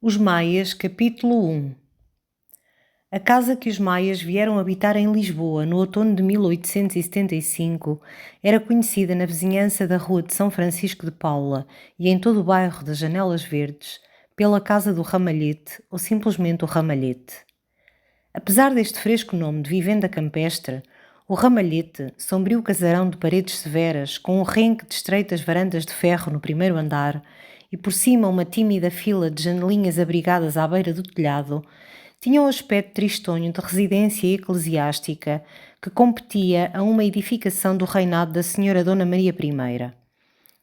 Os Maias, capítulo 1. A casa que os Maias vieram habitar em Lisboa no outono de 1875 era conhecida na vizinhança da Rua de São Francisco de Paula e em todo o bairro das Janelas Verdes pela Casa do Ramalhete ou simplesmente o Ramalhete. Apesar deste fresco nome de vivenda campestre, o Ramalhete, sombrio casarão de paredes severas com um renque de estreitas varandas de ferro no primeiro andar e por cima uma tímida fila de janelinhas abrigadas à beira do telhado, tinha um aspecto tristonho de residência eclesiástica que competia a uma edificação do reinado da Senhora Dona Maria I.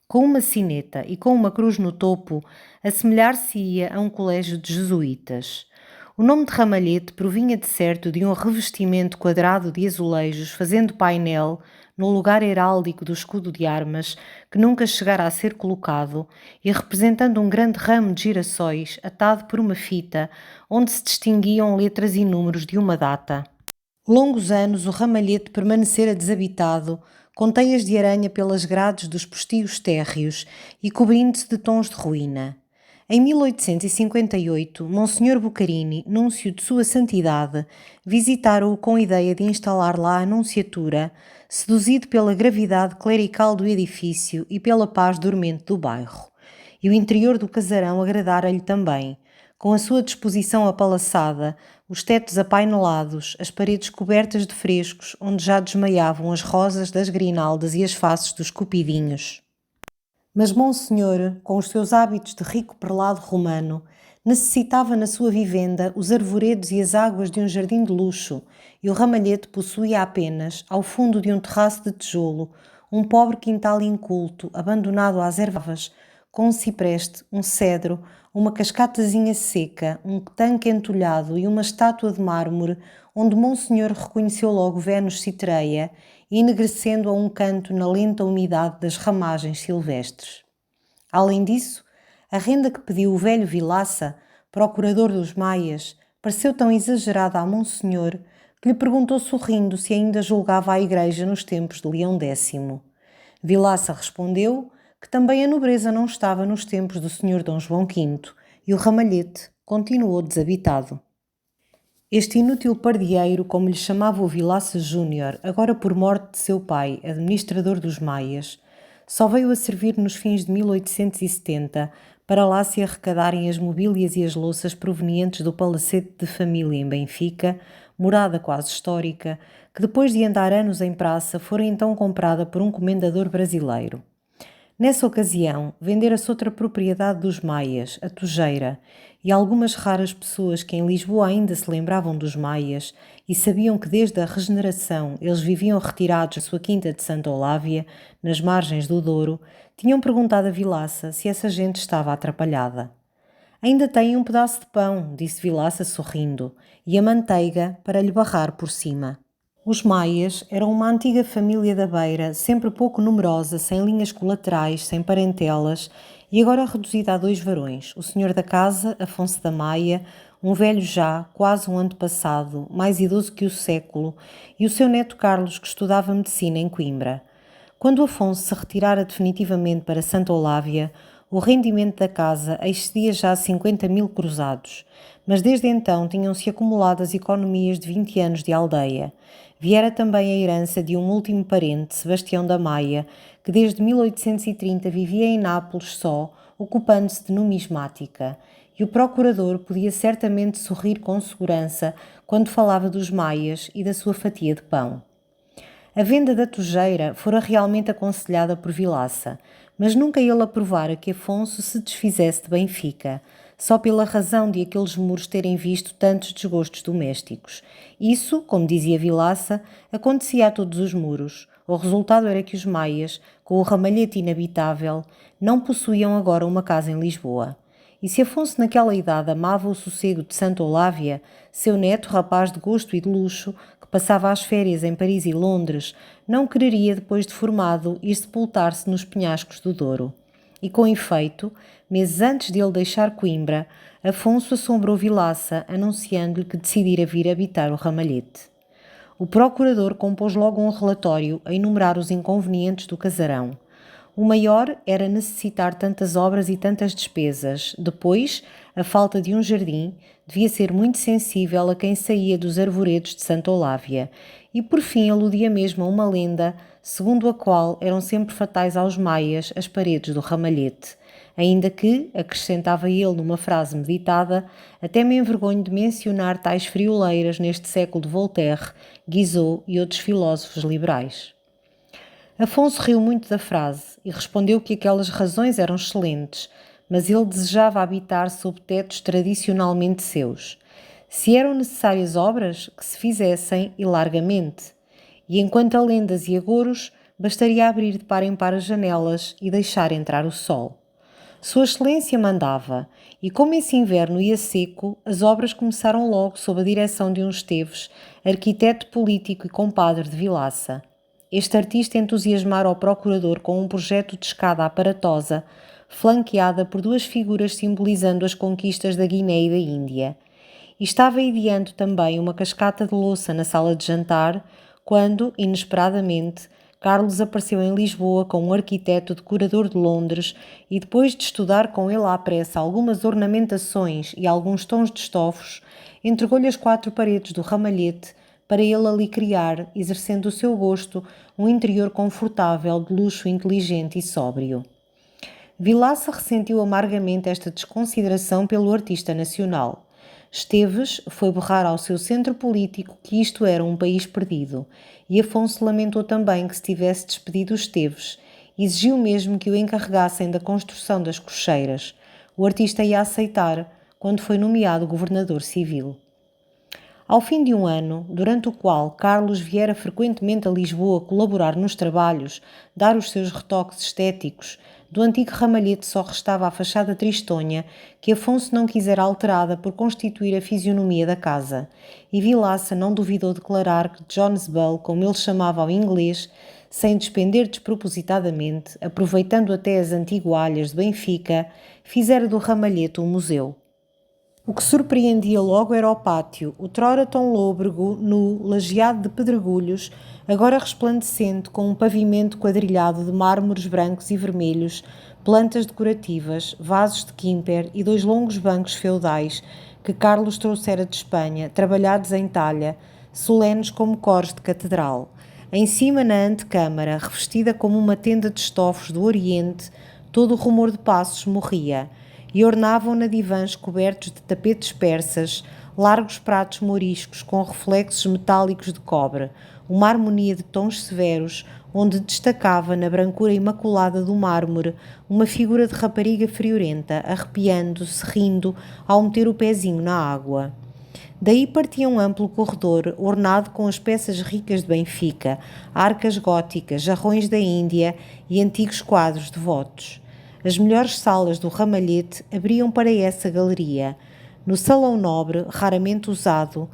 Com uma sineta e com uma cruz no topo, assemelhar-se-ia a um colégio de jesuítas. O nome de Ramalhete provinha de certo de um revestimento quadrado de azulejos, fazendo painel no lugar heráldico do escudo de armas, que nunca chegara a ser colocado, e representando um grande ramo de girassóis atado por uma fita, onde se distinguiam letras e números de uma data. Longos anos o Ramalhete permanecera desabitado, com teias de aranha pelas grades dos postios térreos e cobrindo-se de tons de ruína. Em 1858, Monsenhor Bucarini, núncio de Sua Santidade, visitara-o com ideia de instalar lá a nunciatura, seduzido pela gravidade clerical do edifício e pela paz dormente do bairro. E o interior do casarão agradara-lhe também, com a sua disposição apalaçada, os tetos apainelados, as paredes cobertas de frescos, onde já desmaiavam as rosas das grinaldas e as faces dos cupidinhos. Mas Monsenhor, com os seus hábitos de rico prelado romano, necessitava na sua vivenda os arvoredos e as águas de um jardim de luxo, e o Ramalhete possuía apenas, ao fundo de um terraço de tijolo, um pobre quintal inculto, abandonado às ervas, com um cipreste, um cedro, uma cascatazinha seca, um tanque entulhado e uma estátua de mármore, onde Monsenhor reconheceu logo Vênus Citreia, enegrecendo a um canto na lenta umidade das ramagens silvestres. Além disso, a renda que pediu o velho Vilaça, procurador dos Maias, pareceu tão exagerada a Monsenhor que lhe perguntou sorrindo se ainda julgava a igreja nos tempos de Leão X. Vilaça respondeu que também a nobreza não estava nos tempos do Senhor Dom João V, e o Ramalhete continuou desabitado. Este inútil pardieiro, como lhe chamava o Vilaça Júnior, agora por morte de seu pai, administrador dos Maias, só veio a servir nos fins de 1870 para lá se arrecadarem as mobílias e as louças provenientes do palacete de família em Benfica, morada quase histórica, que depois de andar anos em praça fora então comprada por um comendador brasileiro. Nessa ocasião, vendera-se outra propriedade dos Maias, a Tojeira, e algumas raras pessoas que em Lisboa ainda se lembravam dos Maias e sabiam que desde a regeneração eles viviam retirados à sua quinta de Santa Olávia, nas margens do Douro, tinham perguntado a Vilaça se essa gente estava atrapalhada. «Ainda têm um pedaço de pão», disse Vilaça sorrindo, «e a manteiga para lhe barrar por cima». Os Maias eram uma antiga família da Beira, sempre pouco numerosa, sem linhas colaterais, sem parentelas, e agora reduzida a 2 varões, o senhor da casa, Afonso da Maia, um velho já, quase um antepassado, mais idoso que o século, e o seu neto Carlos, que estudava medicina em Coimbra. Quando Afonso se retirara definitivamente para Santa Olávia, o rendimento da casa excedia já 50.000 cruzados, mas desde então tinham-se acumulado as economias de 20 anos de aldeia. Viera também a herança de um último parente, Sebastião da Maia, que desde 1830 vivia em Nápoles só, ocupando-se de numismática, e o procurador podia certamente sorrir com segurança quando falava dos Maias e da sua fatia de pão. A venda da Tojeira fora realmente aconselhada por Vilaça, mas nunca ele aprovara que Afonso se desfizesse de Benfica, só pela razão de aqueles muros terem visto tantos desgostos domésticos. Isso, como dizia Vilaça, acontecia a todos os muros. O resultado era que os Maias, com o Ramalhete inabitável, não possuíam agora uma casa em Lisboa. E se Afonso naquela idade amava o sossego de Santa Olávia, seu neto, rapaz de gosto e de luxo, que passava as férias em Paris e Londres, não quereria, depois de formado, ir sepultar-se nos penhascos do Douro. E com efeito, meses antes de ele deixar Coimbra, Afonso assombrou Vilaça, anunciando-lhe que decidira vir habitar o Ramalhete. O procurador compôs logo um relatório a enumerar os inconvenientes do casarão. O maior era necessitar tantas obras e tantas despesas. Depois, a falta de um jardim, devia ser muito sensível a quem saía dos arvoredos de Santa Olávia, e por fim aludia mesmo a uma lenda, segundo a qual eram sempre fatais aos maias as paredes do ramalhete, ainda que, acrescentava ele numa frase meditada, até me envergonho de mencionar tais frioleiras neste século de Voltaire, Guizot e outros filósofos liberais. Afonso riu muito da frase e respondeu que aquelas razões eram excelentes, mas ele desejava habitar sob tetos tradicionalmente seus. Se eram necessárias obras, que se fizessem e largamente. E enquanto a lendas e agouros, bastaria abrir de par em par as janelas e deixar entrar o sol. Sua Excelência mandava, e como esse inverno ia seco, as obras começaram logo sob a direção de um Esteves, arquiteto político e compadre de Vilaça. Este artista entusiasmara o procurador com um projeto de escada aparatosa, flanqueada por duas figuras simbolizando as conquistas da Guiné e da Índia. E estava ideando também uma cascata de louça na sala de jantar, quando, inesperadamente, Carlos apareceu em Lisboa com um arquiteto decorador de Londres e, depois de estudar com ele à pressa algumas ornamentações e alguns tons de estofos, entregou-lhe as 4 paredes do ramalhete para ele ali criar, exercendo o seu gosto, um interior confortável de luxo inteligente e sóbrio. Vilaça ressentiu amargamente esta desconsideração pelo artista nacional. Esteves foi berrar ao seu centro político que isto era um país perdido, e Afonso lamentou também que se tivesse despedido Esteves. Exigiu mesmo que o encarregassem da construção das cocheiras. O artista ia aceitar quando foi nomeado governador civil. Ao fim de um ano, durante o qual Carlos viera frequentemente a Lisboa colaborar nos trabalhos, dar os seus retoques estéticos, do antigo ramalhete só restava a fachada tristonha, que Afonso não quisera alterada por constituir a fisionomia da casa, e Vilaça não duvidou declarar que John's Bull, como ele chamava ao inglês, sem despender despropositadamente, aproveitando até as antigualhas de Benfica, fizera do ramalhete um museu. O que surpreendia logo era o pátio, outrora tão lôbrego, nu, lajeado de pedregulhos, agora resplandecente com um pavimento quadrilhado de mármores brancos e vermelhos, plantas decorativas, vasos de quimper e 2 longos bancos feudais que Carlos trouxera de Espanha, trabalhados em talha, solenes como coros de catedral. Em cima, na antecâmara, revestida como uma tenda de estofos do Oriente, todo o rumor de passos morria, e ornavam-na divãs cobertos de tapetes persas, largos pratos moriscos com reflexos metálicos de cobre, uma harmonia de tons severos, onde destacava na brancura imaculada do mármore uma figura de rapariga friorenta, arrepiando-se, rindo, ao meter o pezinho na água. Daí partia um amplo corredor, ornado com as peças ricas de Benfica, arcas góticas, jarrões da Índia e antigos quadros devotos. As melhores salas do ramalhete abriam para essa galeria. No salão nobre, raramente usado,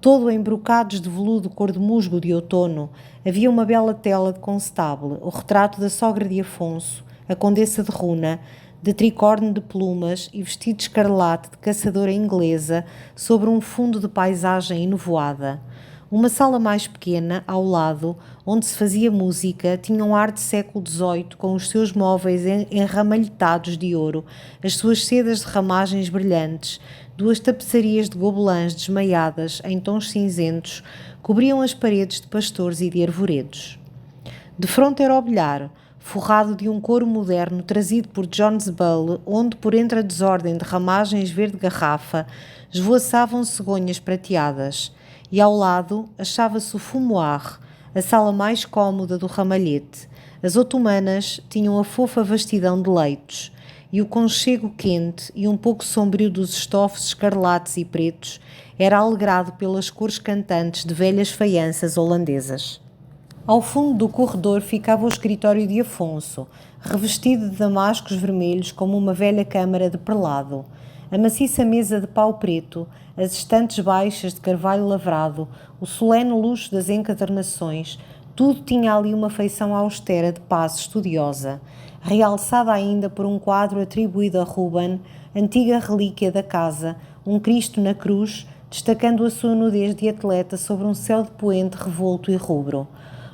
todo em brocados de veludo cor de musgo de outono, havia uma bela tela de constable, o retrato da sogra de Afonso, a condessa de Runa, de tricorne de plumas e vestido escarlate de caçadora inglesa sobre um fundo de paisagem enovoada. Uma sala mais pequena, ao lado, onde se fazia música, tinha um ar de século XVIII, com os seus móveis enramalhetados de ouro, as suas sedas de ramagens brilhantes, 2 tapeçarias de gobelãs desmaiadas, em tons cinzentos, cobriam as paredes de pastores e de arvoredos. De fronte era o bilhar, forrado de um couro moderno trazido por John's Bull, onde, por entre a desordem de ramagens verde-garrafa, esvoaçavam cegonhas prateadas, e ao lado achava-se o fumoir, a sala mais cômoda do ramalhete. As otomanas tinham a fofa vastidão de leitos, e o conchego quente e um pouco sombrio dos estofos escarlates e pretos era alegrado pelas cores cantantes de velhas faianças holandesas. Ao fundo do corredor ficava o escritório de Afonso, revestido de damascos vermelhos como uma velha câmara de perlado. A maciça mesa de pau preto, as estantes baixas de carvalho lavrado, o solene luxo das encadernações, tudo tinha ali uma feição austera de paz estudiosa, realçada ainda por um quadro atribuído a Ruben, antiga relíquia da casa, um Cristo na cruz, destacando a sua nudez de atleta sobre um céu de poente revolto e rubro.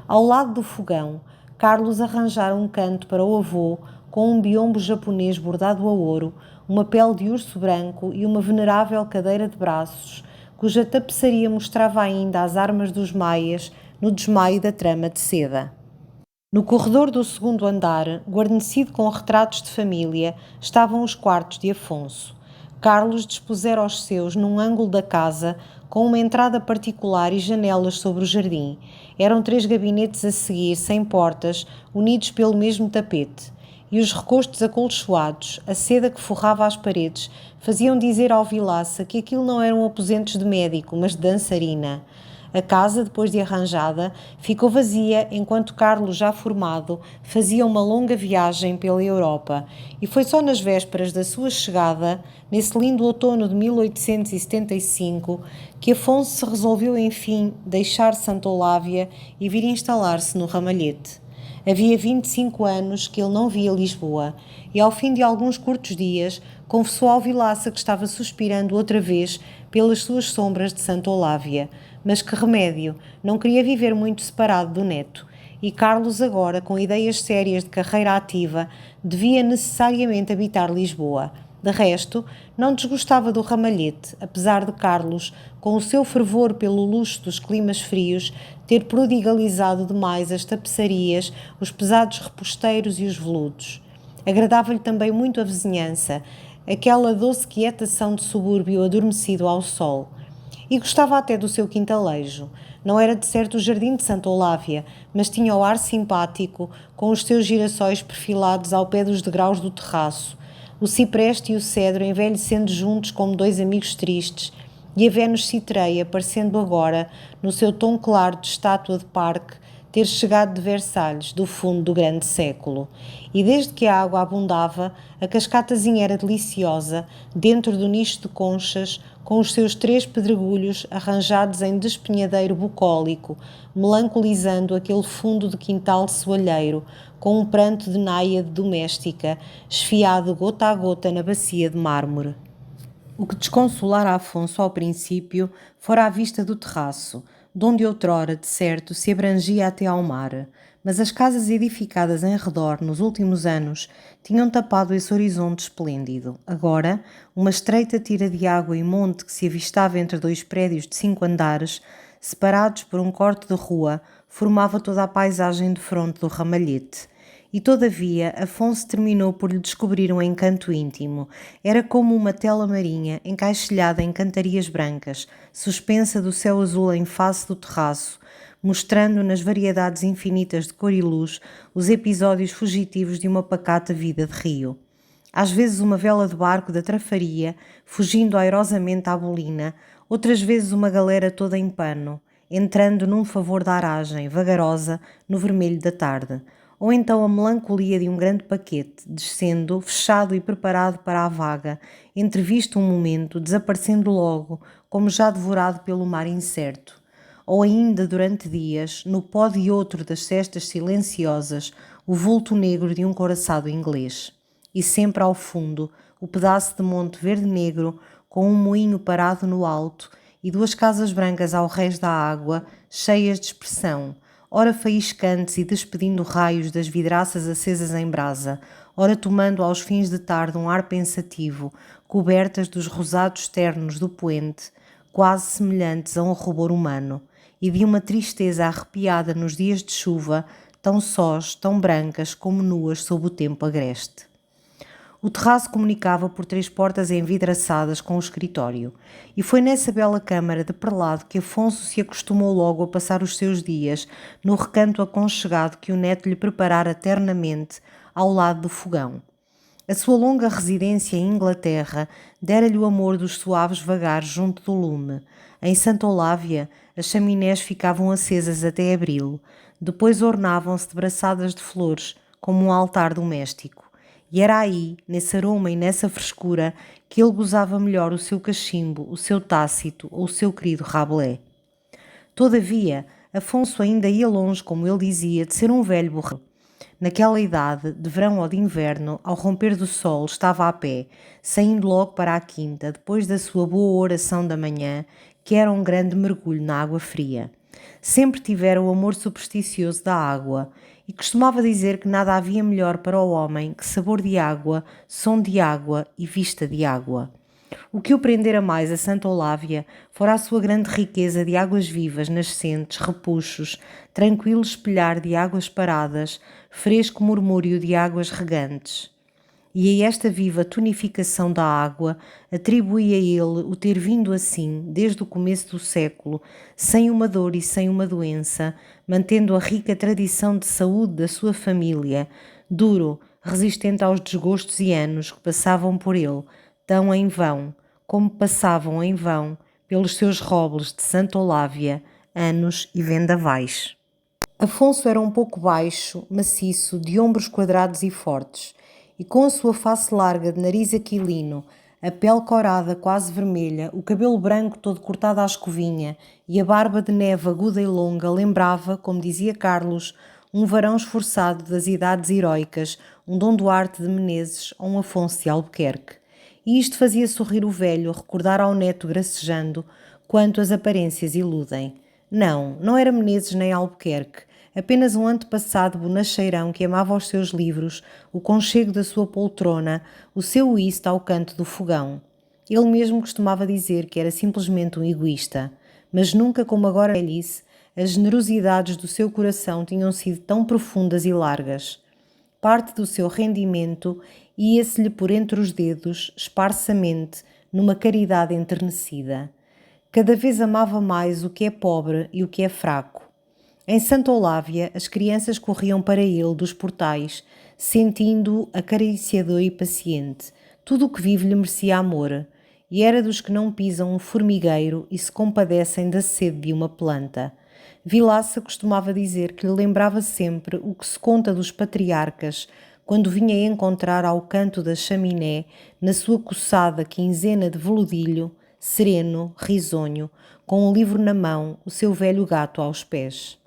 Ao lado do fogão, Carlos arranjara um canto para o avô, com um biombo japonês bordado a ouro, uma pele de urso branco e uma venerável cadeira de braços, cuja tapeçaria mostrava ainda as armas dos maias no desmaio da trama de seda. No corredor do segundo andar, guarnecido com retratos de família, estavam os quartos de Afonso. Carlos dispusera os seus num ângulo da casa, com uma entrada particular e janelas sobre o jardim. Eram 3 gabinetes a seguir, sem portas, unidos pelo mesmo tapete. E os recostos acolchoados, a seda que forrava as paredes, faziam dizer ao Vilaça que aquilo não eram aposentos de médico, mas de dançarina. A casa, depois de arranjada, ficou vazia enquanto Carlos, já formado, fazia uma longa viagem pela Europa, e foi só nas vésperas da sua chegada, nesse lindo outono de 1875, que Afonso se resolveu, enfim, deixar Santa Olávia e vir instalar-se no Ramalhete. Havia 25 anos que ele não via Lisboa, e ao fim de alguns curtos dias, confessou ao Vilaça que estava suspirando outra vez pelas suas sombras de Santa Olávia, mas que remédio, não queria viver muito separado do neto, e Carlos agora, com ideias sérias de carreira ativa, devia necessariamente habitar Lisboa. De resto, não desgostava do Ramalhete, apesar de Carlos, com o seu fervor pelo luxo dos climas frios, ter prodigalizado demais as tapeçarias, os pesados reposteiros e os veludos. Agradava-lhe também muito a vizinhança, aquela doce quietação de subúrbio adormecido ao sol. E gostava até do seu quintalejo. Não era de certo o jardim de Santa Olávia, mas tinha o ar simpático, com os seus girassóis perfilados ao pé dos degraus do terraço, o cipreste e o cedro envelhecendo juntos como 2 amigos tristes, e a Vênus citreia parecendo agora, no seu tom claro de estátua de parque, ter chegado de Versalhes, do fundo do grande século. E desde que a água abundava, a cascatazinha era deliciosa, dentro do nicho de conchas, com os seus 3 pedregulhos arranjados em despenhadeiro bucólico, melancolizando aquele fundo de quintal soalheiro, com um pranto de náiade doméstica, esfiado gota a gota na bacia de mármore. O que desconsolara Afonso ao princípio fora a vista do terraço, de onde outrora, de certo, se abrangia até ao mar, mas as casas edificadas em redor nos últimos anos tinham tapado esse horizonte esplêndido. Agora, uma estreita tira de água e monte que se avistava entre 2 prédios de 5 andares, separados por um corte de rua, formava toda a paisagem de fronte do Ramalhete. E, todavia, Afonso terminou por lhe descobrir um encanto íntimo. Era como uma tela marinha, encaixilhada em cantarias brancas, suspensa do céu azul em face do terraço, mostrando nas variedades infinitas de cor e luz os episódios fugitivos de uma pacata vida de rio. Às vezes uma vela de barco da trafaria, fugindo airosamente à bolina, outras vezes uma galera toda em pano, entrando num favor da aragem, vagarosa, no vermelho da tarde. Ou então a melancolia de um grande paquete, descendo, fechado e preparado para a vaga, entrevisto um momento, desaparecendo logo, como já devorado pelo mar incerto. Ou ainda durante dias, no pó de outro das cestas silenciosas, o vulto negro de um couraçado inglês. E sempre ao fundo, o pedaço de monte verde-negro, com um moinho parado no alto e 2 casas brancas ao rés da água, cheias de expressão, ora faiscantes e despedindo raios das vidraças acesas em brasa, ora tomando aos fins de tarde um ar pensativo, cobertas dos rosados ternos do poente, quase semelhantes a um rubor humano, e de uma tristeza arrepiada nos dias de chuva, tão sós, tão brancas como nuas sob o tempo agreste. O terraço comunicava por 3 portas envidraçadas com o escritório, e foi nessa bela câmara de perlado que Afonso se acostumou logo a passar os seus dias, no recanto aconchegado que o neto lhe preparara ternamente ao lado do fogão. A sua longa residência em Inglaterra dera-lhe o amor dos suaves vagares junto do lume. Em Santa Olávia, as chaminés ficavam acesas até abril, depois ornavam-se de braçadas de flores, como um altar doméstico. E era aí, nesse aroma e nessa frescura, que ele gozava melhor o seu cachimbo, o seu Tácito ou o seu querido Rabelais. Todavia, Afonso ainda ia longe, como ele dizia, de ser um velho borrão. Naquela idade, de verão ou de inverno, ao romper do sol, estava a pé, saindo logo para a quinta, depois da sua boa oração da manhã, que era um grande mergulho na água fria. Sempre tivera o amor supersticioso da água, e costumava dizer que nada havia melhor para o homem que sabor de água, som de água e vista de água. O que o prendera mais a Santa Olávia fora a sua grande riqueza de águas vivas, nascentes, repuxos, tranquilo espelhar de águas paradas, fresco murmúrio de águas regantes. E a esta viva tonificação da água atribuía ele o ter vindo assim, desde o começo do século, sem uma dor e sem uma doença, mantendo a rica tradição de saúde da sua família, duro, resistente aos desgostos e anos que passavam por ele, tão em vão, como passavam em vão pelos seus robles de Santa Olávia, anos e vendavais. Afonso era um pouco baixo, maciço, de ombros quadrados e fortes, e com a sua face larga de nariz aquilino, a pele corada quase vermelha, o cabelo branco todo cortado à escovinha e a barba de neve aguda e longa lembrava, como dizia Carlos, um varão esforçado das idades heroicas, um Dom Duarte de Menezes ou um Afonso de Albuquerque. E isto fazia sorrir o velho, recordar ao neto gracejando, quanto as aparências iludem. Não, não era Menezes nem Albuquerque, apenas um antepassado bonacheirão que amava os seus livros, o conchego da sua poltrona, o seu uísque ao canto do fogão. Ele mesmo costumava dizer que era simplesmente um egoísta, mas nunca como agora velhice, as generosidades do seu coração tinham sido tão profundas e largas. Parte do seu rendimento ia-se-lhe por entre os dedos, esparsamente, numa caridade enternecida. Cada vez amava mais o que é pobre e o que é fraco. Em Santa Olávia, as crianças corriam para ele dos portais, sentindo-o acariciador e paciente. Tudo o que vive lhe merecia amor, e era dos que não pisam um formigueiro e se compadecem da sede de uma planta. Vilaça costumava dizer que lhe lembrava sempre o que se conta dos patriarcas, quando vinha encontrar ao canto da chaminé, na sua coçada quinzena de veludilho, sereno, risonho, com um livro na mão, o seu velho gato aos pés.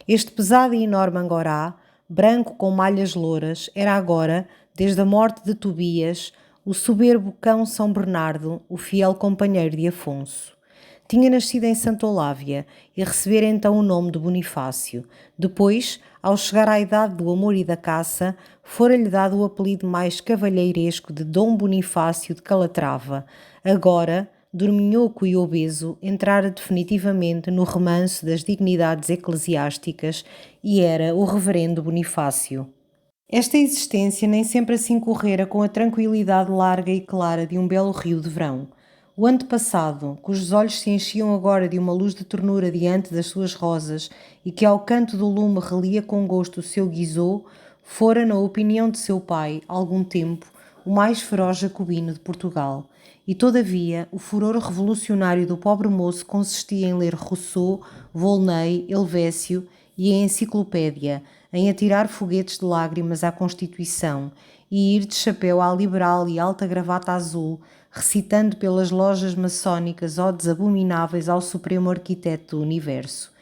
Este pesado e enorme angorá, branco com malhas louras, era agora, desde a morte de Tobias, o soberbo cão São Bernardo, o fiel companheiro de Afonso. Tinha nascido em Santa Olávia e recebera então o nome de Bonifácio. Depois, ao chegar à idade do amor e da caça, fora-lhe dado o apelido mais cavalheiresco de Dom Bonifácio de Calatrava. Agora, dorminhoco e obeso, entrara definitivamente no remanso das dignidades eclesiásticas e era o reverendo Bonifácio. Esta existência nem sempre assim correra com a tranquilidade larga e clara de um belo rio de verão. O antepassado, cujos olhos se enchiam agora de uma luz de ternura diante das suas rosas e que ao canto do lume relia com gosto o seu guizot, fora, na opinião de seu pai, algum tempo, o mais feroz jacobino de Portugal. E, todavia, o furor revolucionário do pobre moço consistia em ler Rousseau, Volney, Helvécio e a Enciclopédia, em atirar foguetes de lágrimas à Constituição e ir de chapéu à liberal e alta gravata azul, recitando pelas lojas maçónicas odes abomináveis ao supremo arquiteto do universo.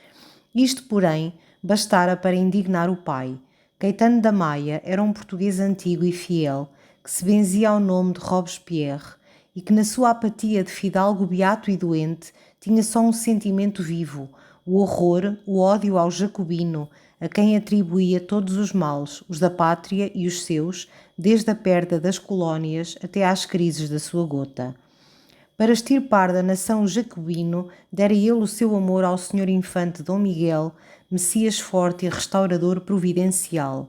Isto, porém, bastara para indignar o pai. Caetano da Maia era um português antigo e fiel, que se benzia ao nome de Robespierre e que na sua apatia de fidalgo beato e doente tinha só um sentimento vivo, o horror, o ódio ao jacobino, a quem atribuía todos os males, os da pátria e os seus, desde a perda das colónias até às crises da sua gota. Para extirpar da nação jacobino, dera ele o seu amor ao senhor infante Dom Miguel, Messias forte e restaurador providencial.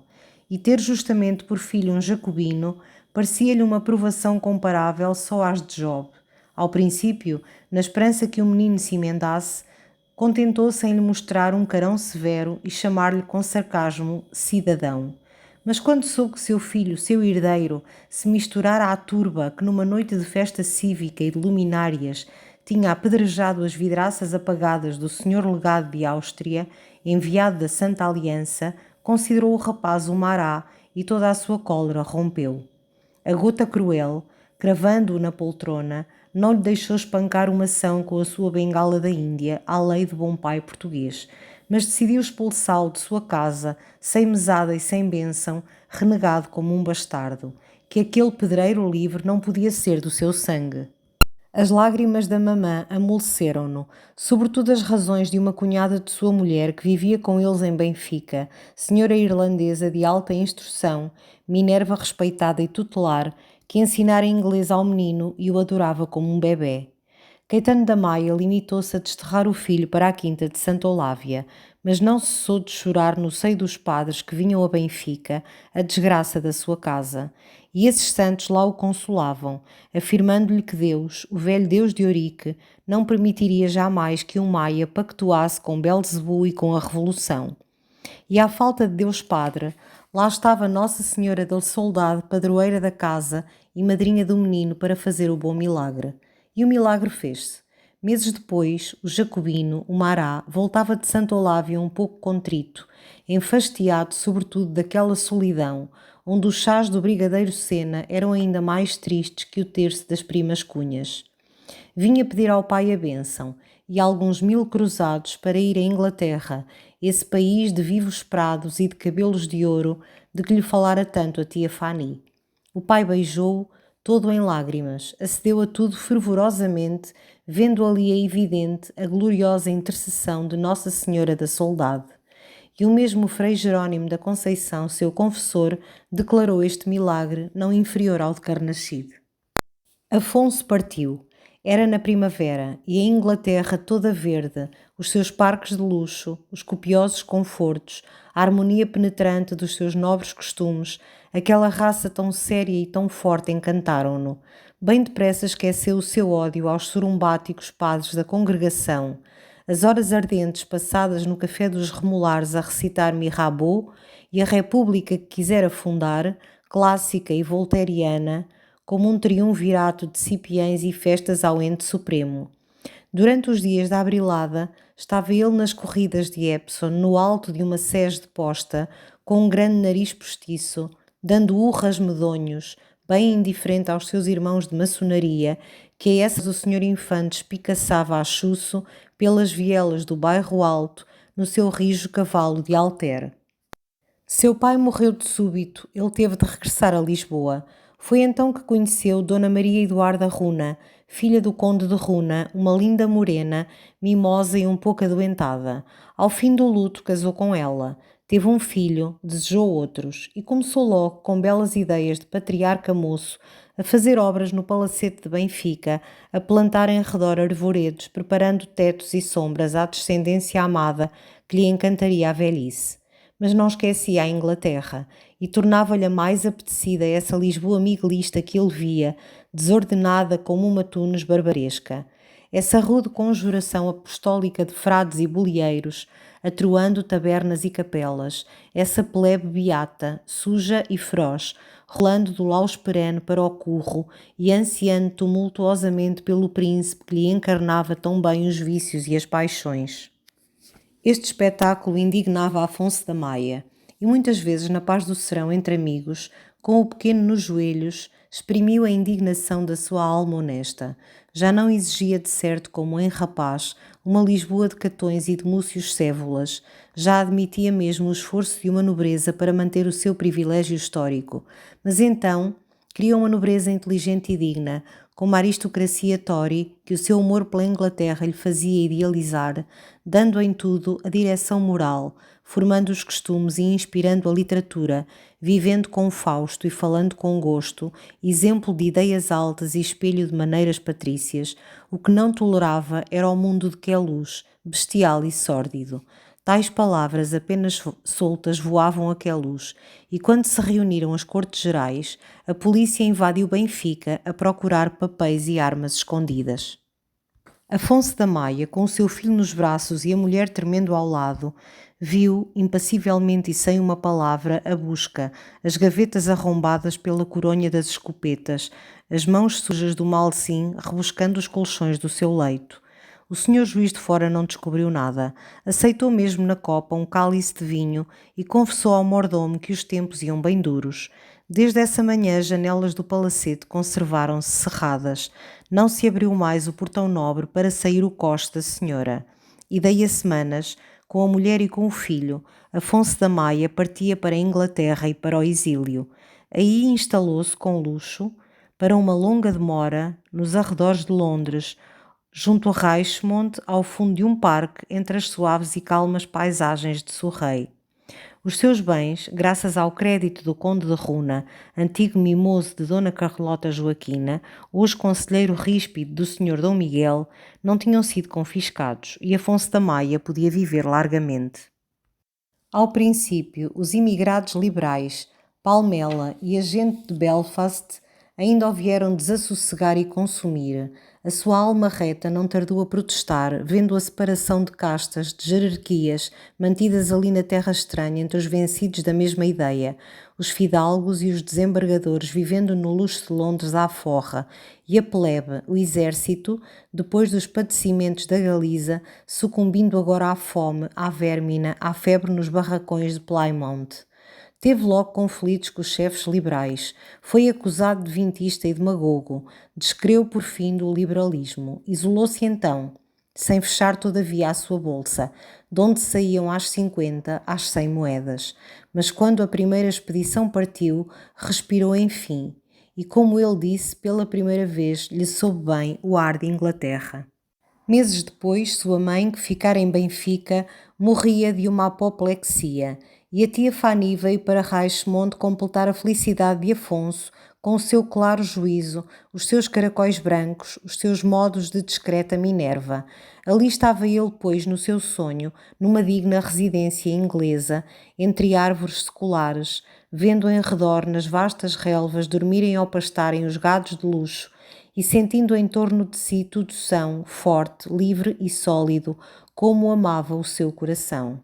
E ter justamente por filho um jacobino, parecia-lhe uma provação comparável só às de Job. Ao princípio, na esperança que o menino se emendasse, contentou-se em lhe mostrar um carão severo e chamar-lhe com sarcasmo cidadão. Mas quando soube que seu filho, seu herdeiro, se misturara à turba que numa noite de festa cívica e de luminárias tinha apedrejado as vidraças apagadas do senhor legado de Áustria, enviado da Santa Aliança, considerou o rapaz um mará e toda a sua cólera rompeu. A gota cruel, cravando-o na poltrona, não lhe deixou espancar uma ação com a sua bengala da Índia, à lei de bom pai português, mas decidiu expulsá-lo de sua casa, sem mesada e sem bênção, renegado como um bastardo, que aquele pedreiro livre não podia ser do seu sangue. As lágrimas da mamã amoleceram-no, sobretudo as razões de uma cunhada de sua mulher que vivia com eles em Benfica, senhora irlandesa de alta instrução, Minerva respeitada e tutelar, que ensinara inglês ao menino e o adorava como um bebé. Caetano da Maia limitou-se a desterrar o filho para a quinta de Santa Olávia, mas não cessou de chorar no seio dos padres que vinham a Benfica a desgraça da sua casa. E esses santos lá o consolavam, afirmando-lhe que Deus, o velho Deus de Eurique, não permitiria jamais que um Maia pactuasse com Belzebu e com a Revolução. E à falta de Deus Padre, lá estava Nossa Senhora del Soldado, padroeira da casa e madrinha do menino, para fazer o bom milagre. E o milagre fez-se. Meses depois, o jacobino, o Mará, voltava de Santa Olávia um pouco contrito, enfastiado sobretudo daquela solidão, onde os chás do Brigadeiro Sena eram ainda mais tristes que o terço das primas cunhas. Vinha pedir ao pai a bênção e alguns 1000 cruzados para ir à Inglaterra, esse país de vivos prados e de cabelos de ouro de que lhe falara tanto a tia Fanny. O pai beijou-o, todo em lágrimas, acedeu a tudo fervorosamente, vendo ali a evidente, a gloriosa intercessão de Nossa Senhora da Soldade. E o mesmo Frei Jerónimo da Conceição, seu confessor, declarou este milagre não inferior ao de Carnaxide. Afonso partiu. Era na primavera e a Inglaterra toda verde, os seus parques de luxo, os copiosos confortos, a harmonia penetrante dos seus nobres costumes, aquela raça tão séria e tão forte encantaram-no. Bem depressa esqueceu o seu ódio aos sorumbáticos padres da congregação. As horas ardentes passadas no Café dos Remolares a recitar Mirabeau e a República que quisera fundar, clássica e voltairiana, como um triunvirato de cipiães e festas ao ente supremo. Durante os dias da abrilada, estava ele nas corridas de Epsom, no alto de uma sege de posta, com um grande nariz postiço, dando urras medonhos, bem indiferente aos seus irmãos de maçonaria, que a essas o senhor Infante espicaçava a chuço pelas vielas do bairro Alto, no seu rijo cavalo de Alter. Seu pai morreu de súbito, ele teve de regressar a Lisboa. Foi então que conheceu Dona Maria Eduarda Runa, filha do conde de Runa, uma linda morena, mimosa e um pouco adoentada. Ao fim do luto casou com ela. Teve um filho, desejou outros, e começou logo, com belas ideias de patriarca moço, a fazer obras no palacete de Benfica, a plantar em redor arvoredos, preparando tetos e sombras à descendência amada que lhe encantaria a velhice. Mas não esquecia a Inglaterra e tornava-lhe mais apetecida essa Lisboa miguelista que ele via, desordenada como uma Tunes barbaresca. Essa rude conjuração apostólica de frades e boleeiros, atroando tabernas e capelas, essa plebe beata, suja e feroz, rolando do laus perene para o curro e ansiando tumultuosamente pelo príncipe que lhe encarnava tão bem os vícios e as paixões. Este espetáculo indignava Afonso da Maia, e muitas vezes, na paz do serão entre amigos, com o pequeno nos joelhos, exprimiu a indignação da sua alma honesta. Já não exigia de certo, como em rapaz, uma Lisboa de catões e de múcios cévulas, já admitia mesmo o esforço de uma nobreza para manter o seu privilégio histórico. Mas então criou uma nobreza inteligente e digna, como a aristocracia Tory que o seu humor pela Inglaterra lhe fazia idealizar, dando em tudo a direção moral, formando os costumes e inspirando a literatura, vivendo com Fausto e falando com gosto, exemplo de ideias altas e espelho de maneiras patrícias. O que não tolerava era o mundo de Queluz, bestial e sórdido. Tais palavras apenas soltas voavam a Queluz, e quando se reuniram as Cortes Gerais, a polícia invadiu Benfica a procurar papéis e armas escondidas. Afonso da Maia, com o seu filho nos braços e a mulher tremendo ao lado, viu, impassivelmente e sem uma palavra, a busca, as gavetas arrombadas pela coronha das escopetas, as mãos sujas do malsim rebuscando os colchões do seu leito. O senhor juiz de fora não descobriu nada. Aceitou mesmo na copa um cálice de vinho e confessou ao mordomo que os tempos iam bem duros. Desde essa manhã as janelas do palacete conservaram-se cerradas. Não se abriu mais o portão nobre para sair o coche da senhora. E daí a semanas, com a mulher e com o filho, Afonso da Maia partia para a Inglaterra e para o exílio. Aí instalou-se com luxo, para uma longa demora nos arredores de Londres, junto a Richmond, ao fundo de um parque entre as suaves e calmas paisagens de Surrey. Os seus bens, graças ao crédito do conde de Runa, antigo mimoso de Dona Carlota Joaquina, hoje conselheiro ríspido do Sr. Dom Miguel, não tinham sido confiscados e Afonso da Maia podia viver largamente. Ao princípio, os imigrados liberais, Palmela e a gente de Belfast, ainda o vieram desassossegar e consumir. A sua alma reta não tardou a protestar, vendo a separação de castas, de jerarquias, mantidas ali na terra estranha entre os vencidos da mesma ideia, os fidalgos e os desembargadores vivendo no luxo de Londres à forra, e a plebe, o exército, depois dos padecimentos da Galiza, sucumbindo agora à fome, à vérmina, à febre nos barracões de Plymouth. Teve logo conflitos com os chefes liberais, foi acusado de vintista e demagogo, descreu por fim do liberalismo, isolou-se então, sem fechar todavia a sua bolsa, de onde saíam às 50, às 100 moedas. Mas quando a primeira expedição partiu, respirou enfim, e como ele disse, pela primeira vez lhe soube bem o ar de Inglaterra. Meses depois, sua mãe, que ficara em Benfica, morria de uma apoplexia, e a tia Fanny veio para Richmond completar a felicidade de Afonso com o seu claro juízo, os seus caracóis brancos, os seus modos de discreta Minerva. Ali estava ele, pois, no seu sonho, numa digna residência inglesa, entre árvores seculares, vendo em redor, nas vastas relvas, dormirem ou pastarem os gados de luxo, e sentindo em torno de si tudo são, forte, livre e sólido, como amava o seu coração.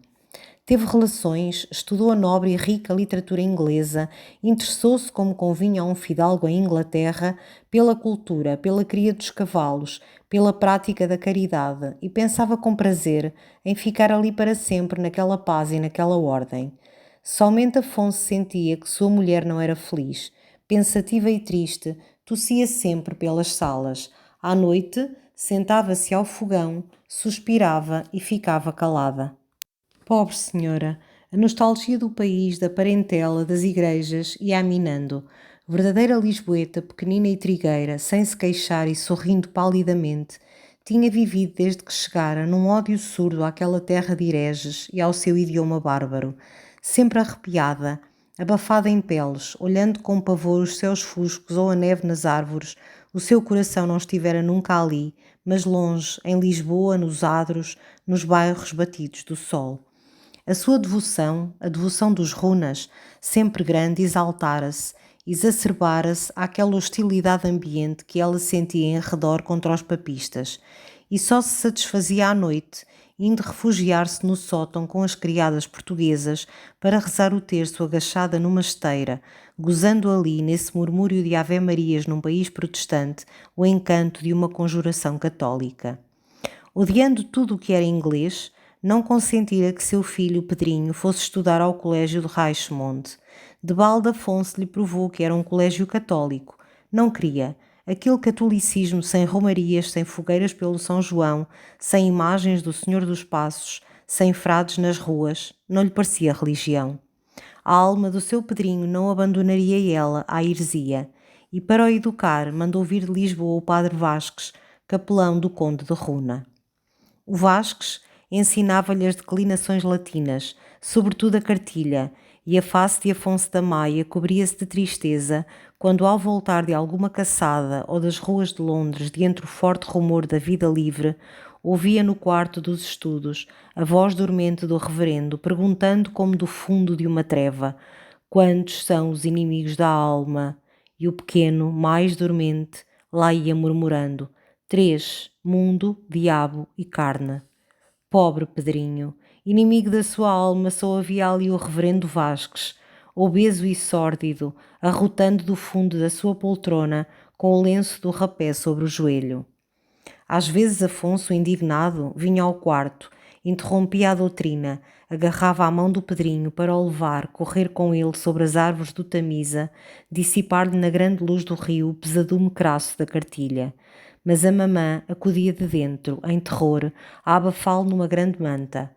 Teve relações, estudou a nobre e rica literatura inglesa, interessou-se, como convinha a um fidalgo em Inglaterra, pela cultura, pela cria dos cavalos, pela prática da caridade, e pensava com prazer em ficar ali para sempre naquela paz e naquela ordem. Somente Afonso sentia que sua mulher não era feliz. Pensativa e triste, tossia sempre pelas salas. À noite, sentava-se ao fogão, suspirava e ficava calada. Pobre senhora, a nostalgia do país, da parentela, das igrejas ia minando. Verdadeira lisboeta, pequenina e trigueira, sem se queixar e sorrindo palidamente, tinha vivido desde que chegara num ódio surdo àquela terra de hereges e ao seu idioma bárbaro, sempre arrepiada, abafada em peles, olhando com pavor os céus fuscos ou a neve nas árvores. O seu coração não estivera nunca ali, mas longe, em Lisboa, nos adros, nos bairros batidos do sol. A sua devoção, a devoção dos runas, sempre grande, exaltara-se, exacerbara-se àquela hostilidade ambiente que ela sentia em redor contra os papistas, e só se satisfazia à noite, indo refugiar-se no sótão com as criadas portuguesas para rezar o terço agachada numa esteira, gozando ali, nesse murmúrio de ave-marias num país protestante, o encanto de uma conjuração católica. Odiando tudo o que era inglês, não consentira que seu filho Pedrinho fosse estudar ao colégio de Richmond. De balde Afonso lhe provou que era um colégio católico. Não queria. Aquele catolicismo sem romarias, sem fogueiras pelo São João, sem imagens do Senhor dos Passos, sem frades nas ruas, não lhe parecia religião. A alma do seu Pedrinho não abandonaria ela à heresia, e para o educar mandou vir de Lisboa o padre Vasques, capelão do conde de Runa. O Vasques ensinava-lhe as declinações latinas, sobretudo a cartilha, e a face de Afonso da Maia cobria-se de tristeza quando, ao voltar de alguma caçada ou das ruas de Londres, de entre o forte rumor da vida livre, ouvia no quarto dos estudos a voz dormente do reverendo, perguntando como do fundo de uma treva: quantos são os inimigos da alma? E o pequeno, mais dormente, lá ia murmurando: 3, mundo, diabo e carne. Pobre Pedrinho, inimigo da sua alma, só havia ali o reverendo Vasques, obeso e sórdido, arrotando do fundo da sua poltrona com o lenço do rapé sobre o joelho. Às vezes Afonso, indignado, vinha ao quarto, interrompia a doutrina, agarrava a mão do Pedrinho para o levar, correr com ele sobre as árvores do Tamisa, dissipar-lhe na grande luz do rio o pesadume crasso da cartilha. Mas a mamã acudia de dentro, em terror, a abafá-lo numa grande manta.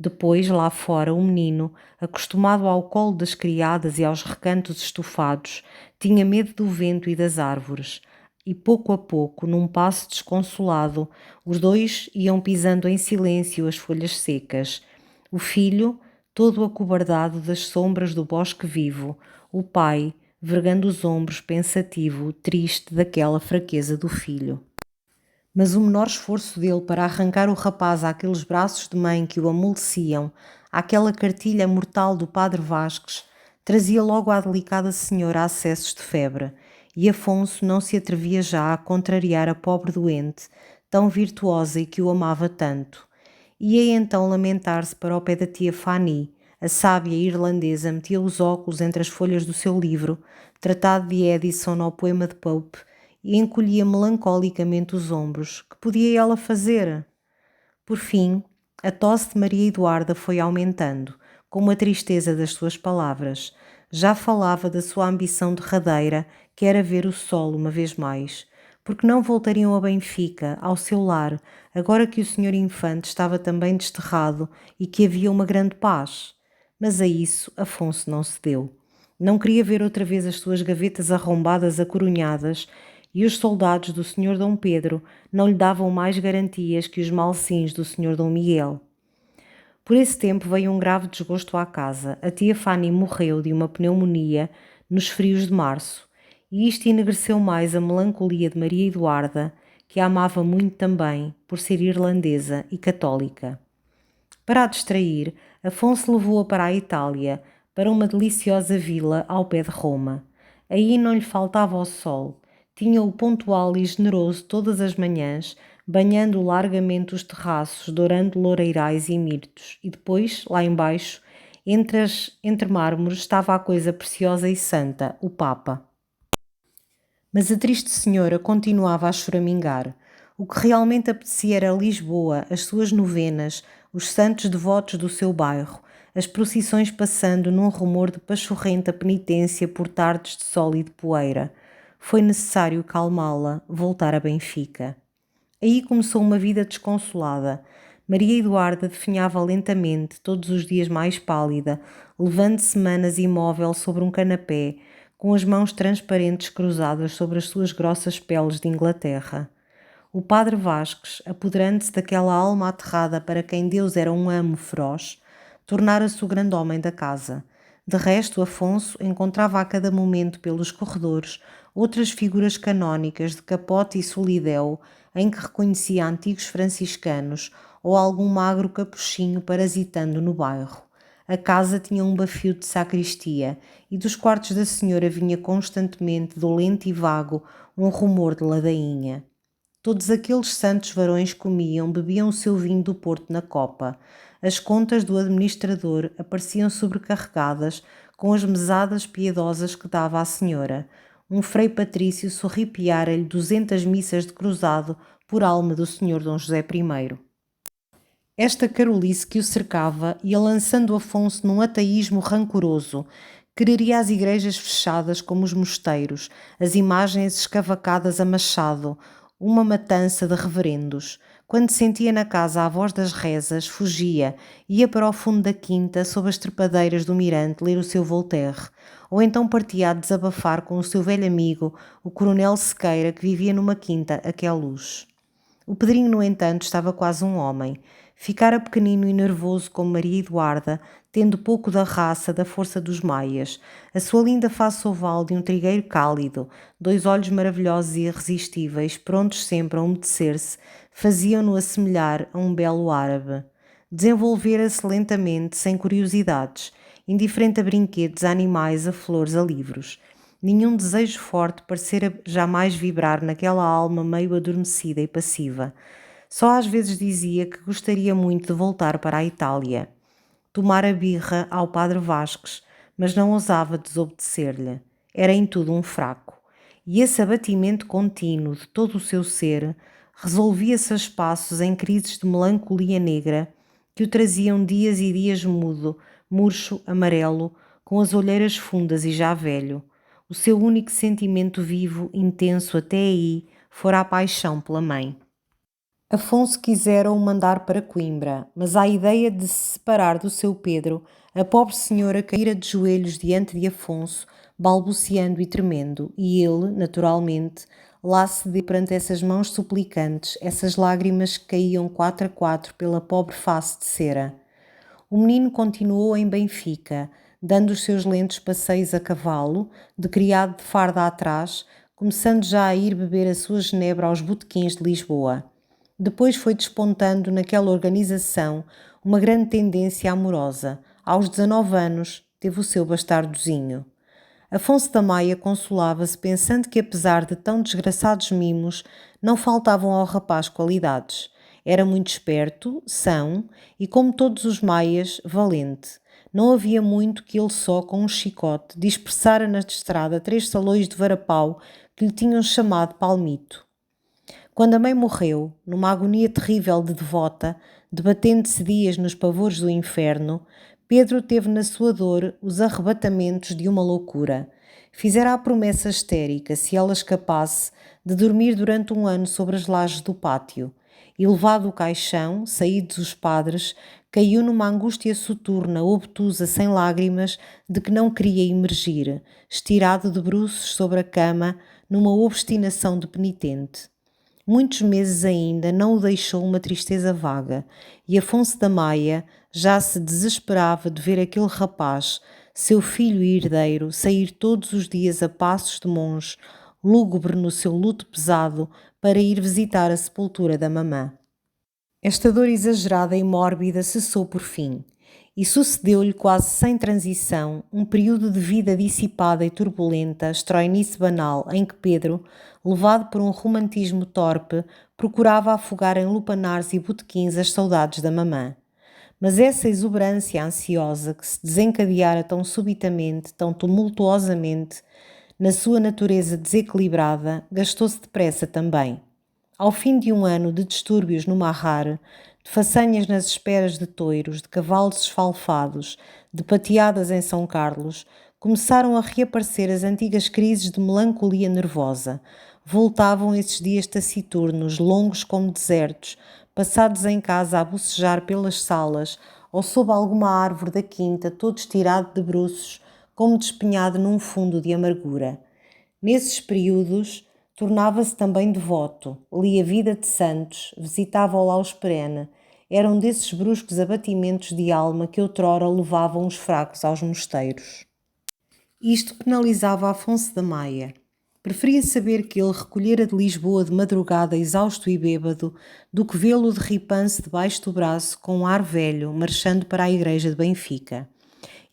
Depois, lá fora, o menino, acostumado ao colo das criadas e aos recantos estofados, tinha medo do vento e das árvores, e pouco a pouco, num passo desconsolado, os dois iam pisando em silêncio as folhas secas. O filho, todo acobardado das sombras do bosque vivo, o pai, vergando os ombros, pensativo, triste daquela fraqueza do filho. Mas o menor esforço dele para arrancar o rapaz àqueles braços de mãe que o amoleciam, àquela cartilha mortal do padre Vasques, trazia logo à delicada senhora acessos de febre, e Afonso não se atrevia já a contrariar a pobre doente, tão virtuosa e que o amava tanto. Ia então lamentar-se para o pé da tia Fanny. A sábia irlandesa metia os óculos entre as folhas do seu livro, tratado de Edison ao poema de Pope, e encolhia melancolicamente os ombros. Que podia ela fazer? Por fim, a tosse de Maria Eduarda foi aumentando, como a tristeza das suas palavras. Já falava da sua ambição derradeira, que era ver o sol uma vez mais. Porque não voltariam a Benfica, ao seu lar, agora que o senhor Infante estava também desterrado e que havia uma grande paz? Mas a isso Afonso não cedeu. Não queria ver outra vez as suas gavetas arrombadas acorunhadas, e os soldados do senhor Dom Pedro não lhe davam mais garantias que os malsins do senhor Dom Miguel. Por esse tempo veio um grave desgosto à casa. A tia Fanny morreu de uma pneumonia nos frios de março, e isto enegreceu mais a melancolia de Maria Eduarda, que a amava muito também, por ser irlandesa e católica. Para a distrair, Afonso levou-a para a Itália, para uma deliciosa vila ao pé de Roma. Aí não lhe faltava o sol. Tinha-o pontual e generoso todas as manhãs, banhando largamente os terraços, dourando loureirais e mirtos. E depois, lá embaixo, entre mármores, estava a coisa preciosa e santa, o Papa. Mas a triste senhora continuava a choramingar. O que realmente apetecia era Lisboa, as suas novenas, os santos devotos do seu bairro, as procissões passando num rumor de pachorrenta penitência por tardes de sol e de poeira. Foi necessário calmá-la, voltar a Benfica. Aí começou uma vida desconsolada. Maria Eduarda definhava lentamente, todos os dias mais pálida, levando semanas imóvel sobre um canapé, com as mãos transparentes cruzadas sobre as suas grossas peles de Inglaterra. O padre Vasques, apoderando-se daquela alma aterrada para quem Deus era um amo feroz, tornara-se o grande homem da casa. De resto, Afonso encontrava a cada momento pelos corredores outras figuras canónicas de capote e solidéu em que reconhecia antigos franciscanos ou algum magro capuchinho parasitando no bairro. A casa tinha um bafio de sacristia e dos quartos da senhora vinha constantemente, dolente e vago, um rumor de ladainha. Todos aqueles santos varões comiam, bebiam o seu vinho do Porto na copa. As contas do administrador apareciam sobrecarregadas com as mesadas piedosas que dava à senhora. Um frei patrício sorripiara-lhe 200 missas de cruzado por alma do senhor Dom José I. Esta carolice que o cercava ia lançando Afonso num ateísmo rancoroso. Quereria as igrejas fechadas como os mosteiros, as imagens escavacadas a machado, uma matança de reverendos. Quando sentia na casa a voz das rezas, fugia, ia para o fundo da quinta, sob as trepadeiras do mirante, ler o seu Voltaire. Ou então partia a desabafar com o seu velho amigo, o coronel Sequeira, que vivia numa quinta a que é luz. O Pedrinho, no entanto, estava quase um homem. Ficara pequenino e nervoso como Maria Eduarda, tendo pouco da raça, da força dos maias. A sua linda face oval de um trigueiro cálido, dois olhos maravilhosos e irresistíveis, prontos sempre a umedecer-se, faziam-no assemelhar a um belo árabe. Desenvolvera-se lentamente, sem curiosidades, indiferente a brinquedos, a animais, a flores, a livros. Nenhum desejo forte parecera jamais vibrar naquela alma meio adormecida e passiva. Só às vezes dizia que gostaria muito de voltar para a Itália. Tomara birra ao padre Vasques, mas não ousava desobedecer-lhe. Era em tudo um fraco. E esse abatimento contínuo de todo o seu ser resolvia-se a espaços em crises de melancolia negra que o traziam dias e dias mudo, murcho, amarelo, com as olheiras fundas e já velho. O seu único sentimento vivo, intenso até aí, fora a paixão pela mãe. Afonso quisera o mandar para Coimbra, mas à ideia de se separar do seu Pedro, a pobre senhora caíra de joelhos diante de Afonso, balbuciando e tremendo, e ele, naturalmente, lá cedeu perante essas mãos suplicantes, essas lágrimas que caíam 4 a 4 pela pobre face de cera. O menino continuou em Benfica, dando os seus lentos passeios a cavalo, de criado de farda atrás, começando já a ir beber a sua genebra aos botequins de Lisboa. Depois foi despontando naquela organização uma grande tendência amorosa. Aos 19 anos, teve o seu bastardozinho. Afonso da Maia consolava-se pensando que, apesar de tão desgraçados mimos, não faltavam ao rapaz qualidades. Era muito esperto, são e, como todos os maias, valente. Não havia muito que ele só, com um chicote, dispersara na estrada 3 salões de varapau que lhe tinham chamado Palmito. Quando a mãe morreu, numa agonia terrível de devota, debatendo-se dias nos pavores do inferno, Pedro teve na sua dor os arrebatamentos de uma loucura. Fizera a promessa histérica, se ela escapasse, de dormir durante 1 ano sobre as lajes do pátio. E levado o caixão, saídos os padres, caiu numa angústia soturna, obtusa, sem lágrimas, de que não queria emergir, estirado de bruços sobre a cama, numa obstinação de penitente. Muitos meses ainda não o deixou uma tristeza vaga, e Afonso da Maia já se desesperava de ver aquele rapaz, seu filho e herdeiro, sair todos os dias a passos de monge, lúgubre no seu luto pesado, para ir visitar a sepultura da mamã. Esta dor exagerada e mórbida cessou por fim, e sucedeu-lhe quase sem transição um período de vida dissipada e turbulenta, estroinice banal, em que Pedro, levado por um romantismo torpe, procurava afogar em lupanares e botequins as saudades da mamã. Mas essa exuberância ansiosa que se desencadeara tão subitamente, tão tumultuosamente, na sua natureza desequilibrada, gastou-se depressa também. Ao fim de 1 ano de distúrbios no Marrar, de façanhas nas esperas de toiros, de cavalos esfalfados, de pateadas em São Carlos, começaram a reaparecer as antigas crises de melancolia nervosa. Voltavam esses dias taciturnos, longos como desertos, passados em casa a bocejar pelas salas ou sob alguma árvore da quinta, todo estirado de bruços, como despenhado num fundo de amargura. Nesses períodos, tornava-se também devoto, lia Vida de Santos, visitava o Laus Perene. Eram desses bruscos abatimentos de alma que outrora levavam os fracos aos mosteiros. Isto penalizava Afonso da Maia. Preferia saber que ele recolhera de Lisboa de madrugada exausto e bêbado, do que vê-lo de ripanço debaixo do braço com um ar velho, marchando para a igreja de Benfica.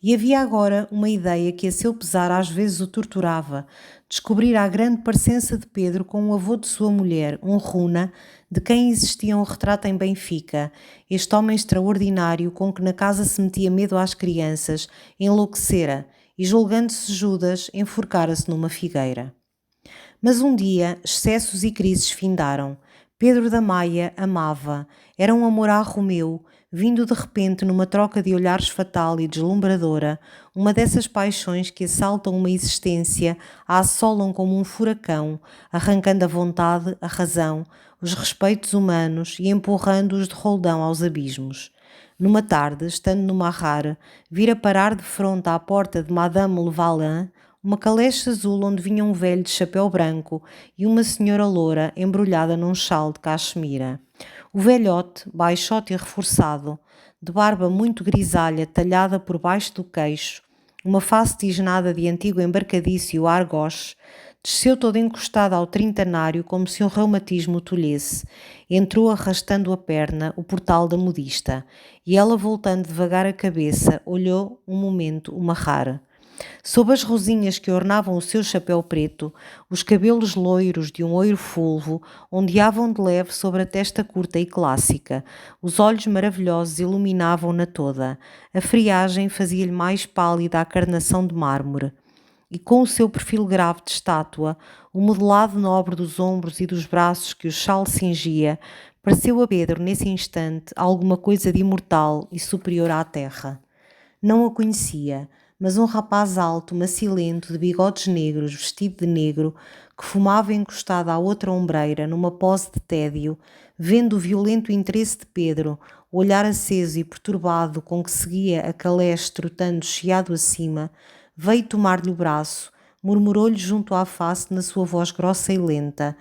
E havia agora uma ideia que a seu pesar às vezes o torturava, descobrir a grande parecença de Pedro com o avô de sua mulher, um runa, de quem existia um retrato em Benfica, este homem extraordinário com que na casa se metia medo às crianças, enlouquecera e, julgando-se Judas, enforcara-se numa figueira. Mas um dia, excessos e crises findaram. Pedro da Maia amava, era um amor a Romeu, vindo de repente numa troca de olhares fatal e deslumbradora, uma dessas paixões que assaltam uma existência, a assolam como um furacão, arrancando a vontade, a razão, os respeitos humanos e empurrando-os de roldão aos abismos. Numa tarde, estando no Marrar, vira parar de fronte à porta de Madame Levaillant uma caleche azul onde vinha um velho de chapéu branco e uma senhora loura embrulhada num chal de caxemira. O velhote, baixote e reforçado, de barba muito grisalha talhada por baixo do queixo, uma face tisnada de antigo embarcadiço e o argoche, desceu todo encostado ao trintanário como se um reumatismo o tolhesse. Entrou arrastando a perna o portal da modista e ela, voltando devagar a cabeça, olhou um momento o Marrar. Sob as rosinhas que ornavam o seu chapéu preto, os cabelos loiros de um oiro fulvo ondeavam de leve sobre a testa curta e clássica. Os olhos maravilhosos iluminavam-na toda. A friagem fazia-lhe mais pálida a carnação de mármore. E com o seu perfil grave de estátua, o modelado nobre dos ombros e dos braços que o chal cingia, pareceu a Pedro, nesse instante, alguma coisa de imortal e superior à terra. Não a conhecia, mas um rapaz alto, macilento, de bigodes negros, vestido de negro, que fumava encostado à outra ombreira, numa pose de tédio, vendo o violento interesse de Pedro, o olhar aceso e perturbado com que seguia a Calés trotando chiado acima, veio tomar-lhe o braço, murmurou-lhe junto à face na sua voz grossa e lenta: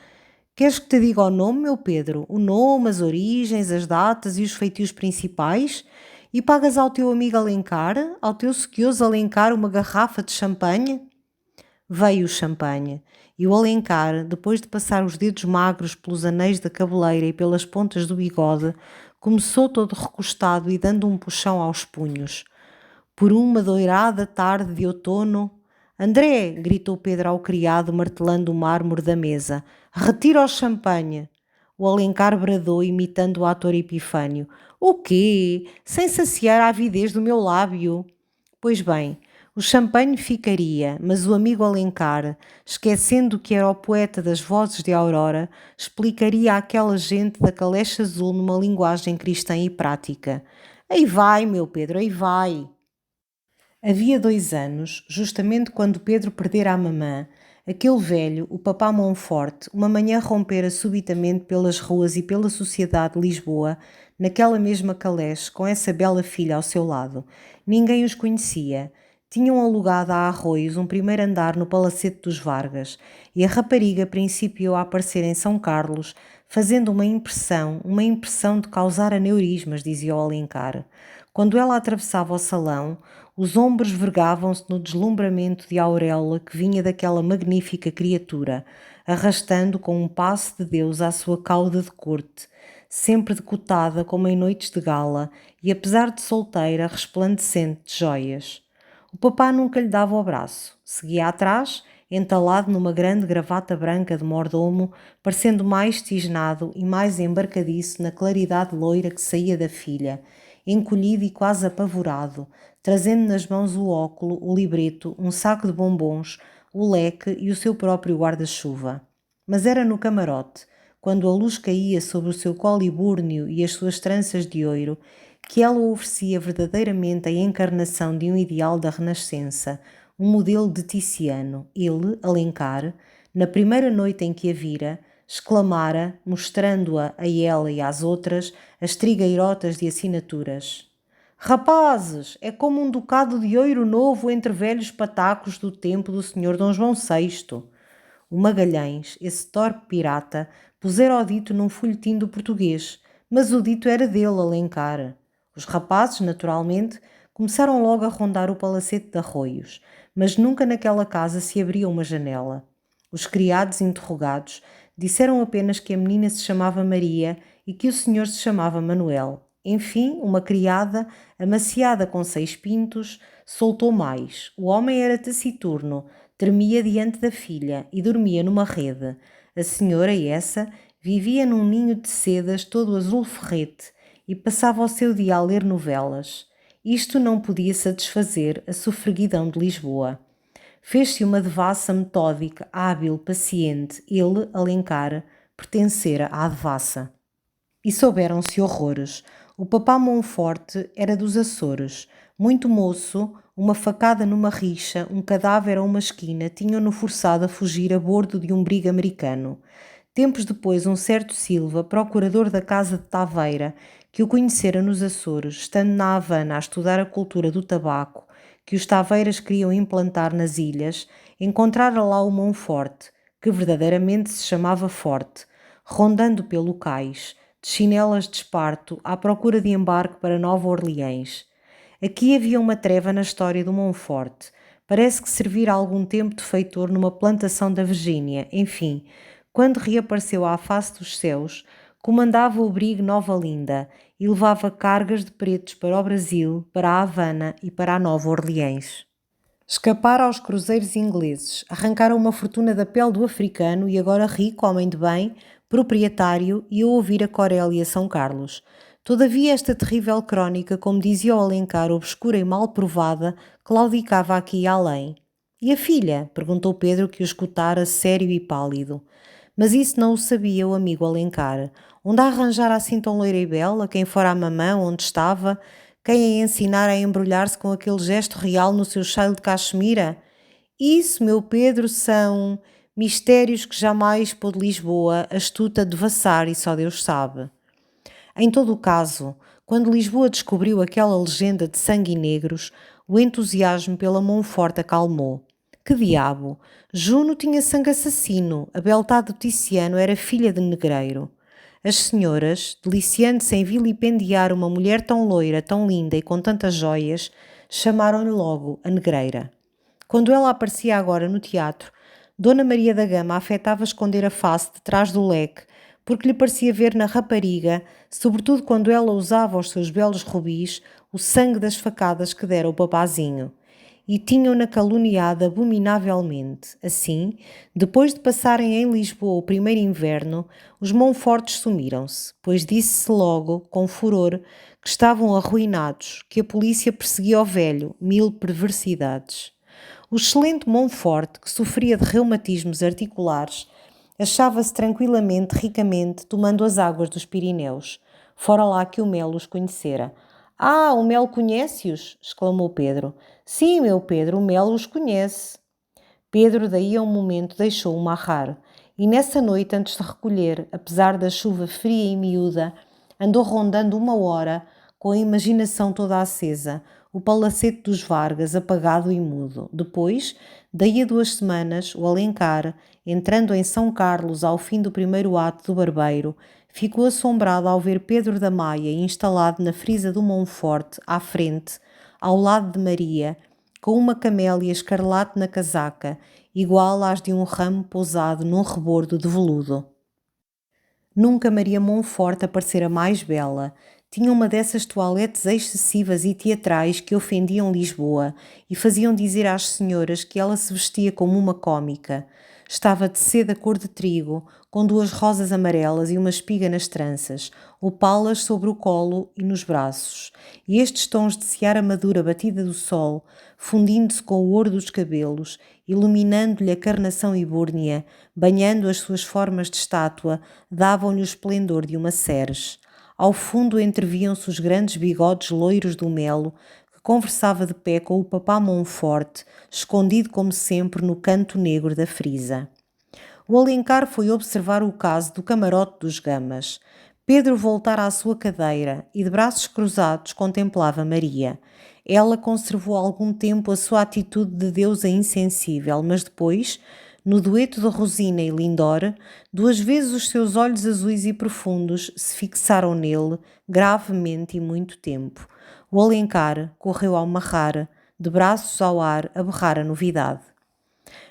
Queres que te diga o nome, meu Pedro? O nome, as origens, as datas e os feitios principais? E pagas ao teu amigo Alencar, ao teu sequioso Alencar, uma garrafa de champanhe? Veio o champanhe, e o Alencar, depois de passar os dedos magros pelos anéis da cabeleira e pelas pontas do bigode, começou todo recostado e dando um puxão aos punhos. Por uma doirada tarde de outono... André! Gritou Pedro ao criado, martelando o mármore da mesa. Retira o champanhe! O Alencar bradou, imitando o ator Epifânio. O quê? Sem saciar a avidez do meu lábio? Pois bem, o champanhe ficaria, mas o amigo Alencar, esquecendo que era o poeta das vozes de Aurora, explicaria àquela gente da caleche azul numa linguagem cristã e prática. Aí vai, meu Pedro, aí vai! Havia 2 anos, justamente quando Pedro perdera a mamã, aquele velho, o papá Monforte, uma manhã rompera subitamente pelas ruas e pela sociedade de Lisboa, naquela mesma caleche, com essa bela filha ao seu lado. Ninguém os conhecia. Tinham alugado a Arroios um primeiro andar no Palacete dos Vargas, e a rapariga principiou a aparecer em São Carlos, fazendo uma impressão de causar aneurismas, dizia o Alencar. Quando ela atravessava o salão, os ombros vergavam-se no deslumbramento de auréola que vinha daquela magnífica criatura, arrastando com um passo de Deus à sua cauda de corte, sempre decotada como em noites de gala e, apesar de solteira, resplandecente de joias. O papá nunca lhe dava o braço. Seguia atrás, entalado numa grande gravata branca de mordomo, parecendo mais tisnado e mais embarcadiço na claridade loira que saía da filha, encolhido e quase apavorado, trazendo nas mãos o óculo, o libreto, um saco de bombons, o leque e o seu próprio guarda-chuva. Mas era no camarote, quando a luz caía sobre o seu colibúrnio e as suas tranças de ouro, que ela oferecia verdadeiramente a encarnação de um ideal da Renascença, um modelo de Ticiano. Ele, Alencar, na primeira noite em que a vira, exclamara, mostrando-a a ela e às outras, as trigueirotas de assinaturas. Rapazes, é como um ducado de ouro novo entre velhos patacos do tempo do senhor Dom João VI. O Magalhães, esse torpe pirata, pusera o dito num folhetim do português, mas o dito era dele, Alencar. Os rapazes, naturalmente, começaram logo a rondar o palacete de Arroios, mas nunca naquela casa se abria uma janela. Os criados interrogados disseram apenas que a menina se chamava Maria e que o senhor se chamava Manuel. Enfim, uma criada, amaciada com 6 pintos, soltou mais. O homem era taciturno, tremia diante da filha e dormia numa rede. A senhora, essa, vivia num ninho de sedas todo azul ferrete e passava o seu dia a ler novelas. Isto não podia satisfazer a sofreguidão de Lisboa. Fez-se uma devassa metódica, hábil, paciente. Ele, Alencar, pertencera à devassa. E souberam-se horrores. O papá Monforte era dos Açores. Muito moço, uma facada numa rixa, um cadáver a uma esquina, tinham-no forçado a fugir a bordo de um brigue americano. Tempos depois, um certo Silva, procurador da casa de Taveira, que o conhecera nos Açores, estando na Havana a estudar a cultura do tabaco, que os Taveiras queriam implantar nas ilhas, encontrara lá o Monforte, que verdadeiramente se chamava Forte, rondando pelo cais, de chinelas de esparto, à procura de embarque para Nova Orleans. Aqui havia uma treva na história do Monforte. Parece que servira algum tempo de feitor numa plantação da Virgínia. Enfim, quando reapareceu à face dos céus, comandava o brigue Nova Linda e levava cargas de pretos para o Brasil, para a Havana e para a Nova Orleans. Escapara aos cruzeiros ingleses, arrancara uma fortuna da pele do africano e agora rico, homem de bem, proprietário, e a ouvir a Corélia São Carlos. Todavia esta terrível crónica, como dizia o Alencar, obscura e mal provada, claudicava aqui e além. E a filha? Perguntou Pedro, que o escutara sério e pálido. Mas isso não o sabia o amigo Alencar. Onde a arranjara assim tão loira e bela, quem fora a mamã, onde estava, Quem a ensinara a embrulhar-se com aquele gesto real no seu chale de cachemira? Isso, meu Pedro, são mistérios que jamais pôde Lisboa, astuta, devassar e só Deus sabe. Em todo o caso, quando Lisboa descobriu aquela legenda de sangue e negros, o entusiasmo pela Monforte acalmou. Que diabo! Juno tinha sangue assassino, a Beltade do Ticiano era filha de negreiro. As senhoras, deliciando-se em vilipendiar uma mulher tão loira, tão linda e com tantas joias, chamaram-lhe logo a negreira. Quando ela aparecia agora no teatro, Dona Maria da Gama afetava esconder a face detrás do leque, porque lhe parecia ver na rapariga, sobretudo quando ela usava os seus belos rubis, o sangue das facadas que dera o papazinho. E tinham-na caluniado abominavelmente. Assim, depois de passarem em Lisboa o primeiro inverno, os Monfortes sumiram-se, pois disse-se logo, com furor, que estavam arruinados, que a polícia perseguia o velho, mil perversidades. O excelente Monforte, que sofria de reumatismos articulares, achava-se tranquilamente, ricamente, tomando as águas dos Pirineus. Fora lá que o Melo os conhecera. Ah, o Melo conhece-os? Exclamou Pedro. Sim, meu Pedro, o Melo os conhece. Pedro daí a um momento deixou-o marrar. E nessa noite, antes de recolher, apesar da chuva fria e miúda, andou rondando 1 hora, com a imaginação toda acesa, o palacete dos Vargas apagado e mudo. Depois, daí a 2 semanas, o Alencar, entrando em São Carlos ao fim do primeiro ato do Barbeiro, ficou assombrado ao ver Pedro da Maia instalado na frisa do Monforte, à frente, ao lado de Maria, com uma camélia escarlate na casaca, igual às de um ramo pousado num rebordo de veludo. Nunca Maria Monforte aparecera mais bela. Tinha uma dessas toaletes excessivas e teatrais que ofendiam Lisboa e faziam dizer às senhoras que ela se vestia como uma cômica. Estava de seda cor de trigo, com 2 rosas amarelas e uma espiga nas tranças, opalas sobre o colo e nos braços, e estes tons de seara madura batida do sol, fundindo-se com o ouro dos cabelos, iluminando-lhe a carnação ibúrnea, banhando as suas formas de estátua, davam-lhe o esplendor de uma ceres. Ao fundo entreviam-se os grandes bigodes loiros do Melo, que conversava de pé com o papá Monforte, escondido como sempre no canto negro da frisa. O Alencar foi observar o caso do camarote dos Gamas. Pedro voltara à sua cadeira e, de braços cruzados, contemplava Maria. Ela conservou algum tempo a sua atitude de deusa insensível, mas depois, no dueto de Rosina e Lindor, 2 vezes os seus olhos azuis e profundos se fixaram nele, gravemente e muito tempo. O Alencar correu ao marrar, de braços ao ar, a berrar a novidade.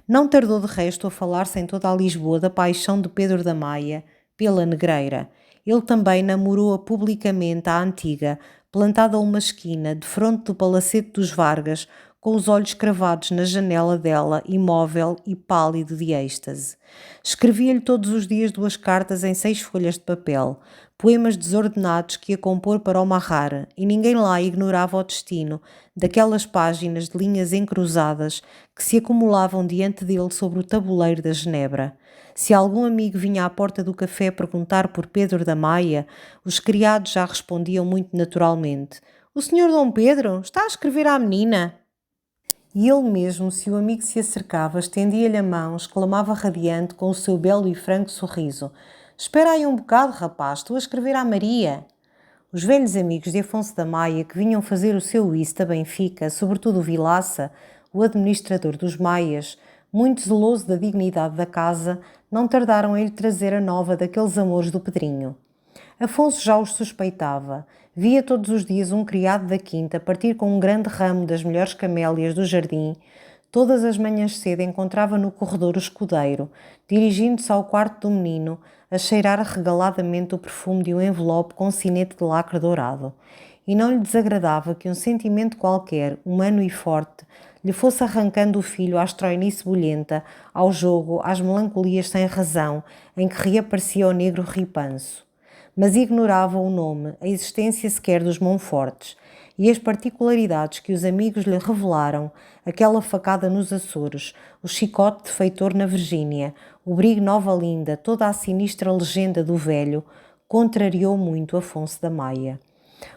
Não tardou de resto a falar-se em toda a Lisboa da paixão de Pedro da Maia pela negreira. Ele também namorou-a publicamente à antiga, plantada a uma esquina, defronte do palacete dos Vargas, com os olhos cravados na janela dela, imóvel e pálido de êxtase. Escrevia-lhe todos os dias 2 cartas em 6 folhas de papel, poemas desordenados que ia compor para o marrar, e ninguém lá ignorava o destino daquelas páginas de linhas encruzadas que se acumulavam diante dele sobre o tabuleiro da Genebra. Se algum amigo vinha à porta do café perguntar por Pedro da Maia, os criados já respondiam muito naturalmente: "O senhor Dom Pedro está a escrever à menina?" E ele mesmo, se o amigo se acercava, estendia-lhe a mão, exclamava radiante, com o seu belo e franco sorriso: "Espera aí um bocado, rapaz, estou a escrever à Maria." Os velhos amigos de Afonso da Maia, que vinham fazer o seu whist a Benfica, sobretudo o Vilaça, o administrador dos Maias, muito zeloso da dignidade da casa, não tardaram em lhe trazer a nova daqueles amores do Pedrinho. Afonso já os suspeitava. Via todos os dias um criado da quinta partir com um grande ramo das melhores camélias do jardim. Todas as manhãs cedo encontrava no corredor o escudeiro, dirigindo-se ao quarto do menino, a cheirar regaladamente o perfume de um envelope com sinete de lacre dourado. E não lhe desagradava que um sentimento qualquer, humano e forte, lhe fosse arrancando o filho à estroinice bolhenta, ao jogo, às melancolias sem razão, em que reaparecia o negro ripanço. Mas ignorava o nome, a existência sequer dos Monfortes, e as particularidades que os amigos lhe revelaram, aquela facada nos Açores, o chicote de feitor na Virgínia, o brigue Nova Linda, toda a sinistra legenda do velho, contrariou muito Afonso da Maia.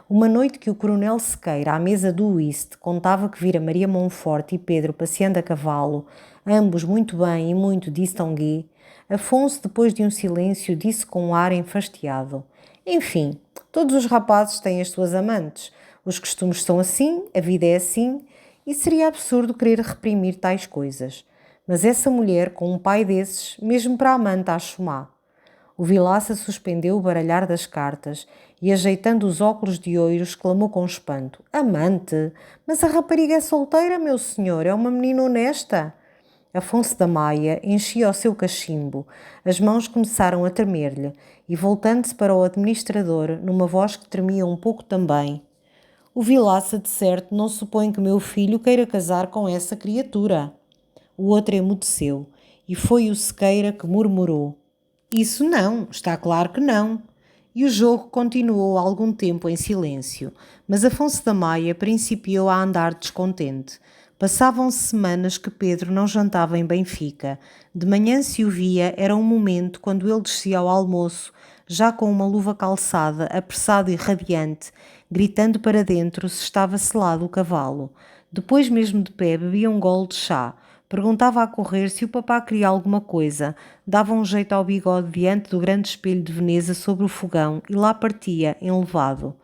Uma noite que o coronel Sequeira, à mesa do uísque, contava que vira Maria Monforte e Pedro passeando a cavalo, ambos muito bem e muito distingués, Afonso, depois de um silêncio, disse com um ar enfastiado: Enfim, todos os rapazes têm as suas amantes. Os costumes são assim, a vida é assim, e seria absurdo querer reprimir tais coisas. Mas essa mulher, com um pai desses, mesmo para a amante, acho má. O Vilaça suspendeu o baralhar das cartas e, ajeitando os óculos de ouro, exclamou com espanto: Amante? Mas a rapariga é solteira, meu senhor, é uma menina honesta. Afonso da Maia enchia o seu cachimbo, as mãos começaram a tremer-lhe e, voltando-se para o administrador, numa voz que tremia um pouco também: O Vilaça, de certo, não supõe que meu filho queira casar com essa criatura. O outro emudeceu e foi o Sequeira que murmurou: Isso não, está claro que não. E o jogo continuou algum tempo em silêncio, mas Afonso da Maia principiou a andar descontente. Passavam-se semanas que Pedro não jantava em Benfica. De manhã se o via, era um momento quando ele descia ao almoço, já com uma luva calçada, apressado e radiante, gritando para dentro se estava selado o cavalo. Depois, mesmo de pé, bebia um gole de chá. Perguntava a correr se o papá queria alguma coisa, dava um jeito ao bigode diante do grande espelho de Veneza sobre o fogão e lá partia, enlevado.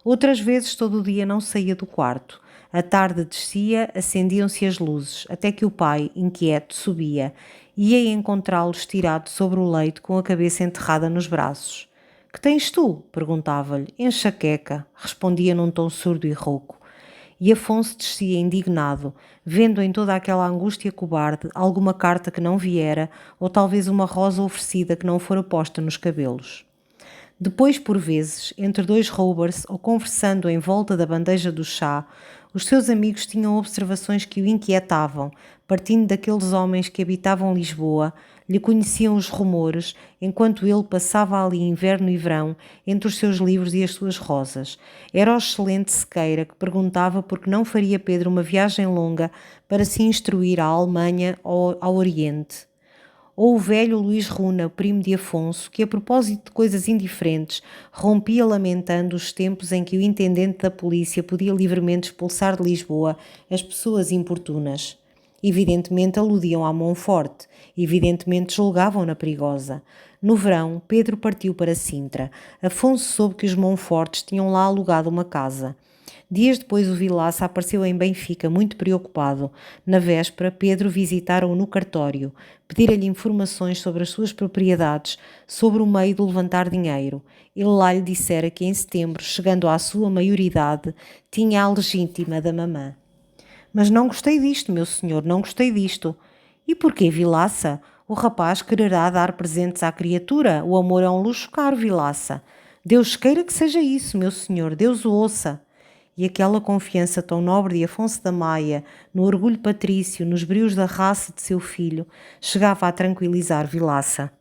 Outras vezes todo o dia não saía do quarto. À tarde descia, acendiam-se as luzes, até que o pai, inquieto, subia. Ia encontrá-lo estirado sobre o leito com a cabeça enterrada nos braços. Que tens tu? Perguntava-lhe. Enxaqueca, respondia num tom surdo e rouco. E Afonso descia indignado, vendo em toda aquela angústia cobarde alguma carta que não viera ou talvez uma rosa oferecida que não fora posta nos cabelos. Depois, por vezes, entre dois roubers ou conversando em volta da bandeja do chá, os seus amigos tinham observações que o inquietavam, partindo daqueles homens que habitavam Lisboa, lhe conheciam os rumores, enquanto ele passava ali inverno e verão entre os seus livros e as suas rosas. Era o excelente Sequeira que perguntava por que não faria Pedro uma viagem longa para se instruir à Alemanha ou ao Oriente. Ou o velho Luís Runa, primo de Afonso, que a propósito de coisas indiferentes, rompia lamentando os tempos em que o intendente da polícia podia livremente expulsar de Lisboa as pessoas importunas. Evidentemente aludiam à Monforte, evidentemente julgavam-na perigosa. No verão, Pedro partiu para Sintra. Afonso soube que os Monfortes tinham lá alugado uma casa. Dias depois o Vilaça apareceu em Benfica muito preocupado. Na véspera, Pedro visitara-o no cartório, pedira-lhe informações sobre as suas propriedades, sobre o meio de levantar dinheiro. Ele lá lhe dissera que em setembro, chegando à sua maioridade, tinha a legítima da mamã. Mas não gostei disto, meu senhor, não gostei disto. E porquê, Vilaça? O rapaz quererá dar presentes à criatura. O amor é um luxo caro, Vilaça. Deus queira que seja isso, meu senhor, Deus o ouça. E aquela confiança tão nobre de Afonso da Maia, no orgulho patrício, nos brios da raça de seu filho, chegava a tranquilizar Vilaça.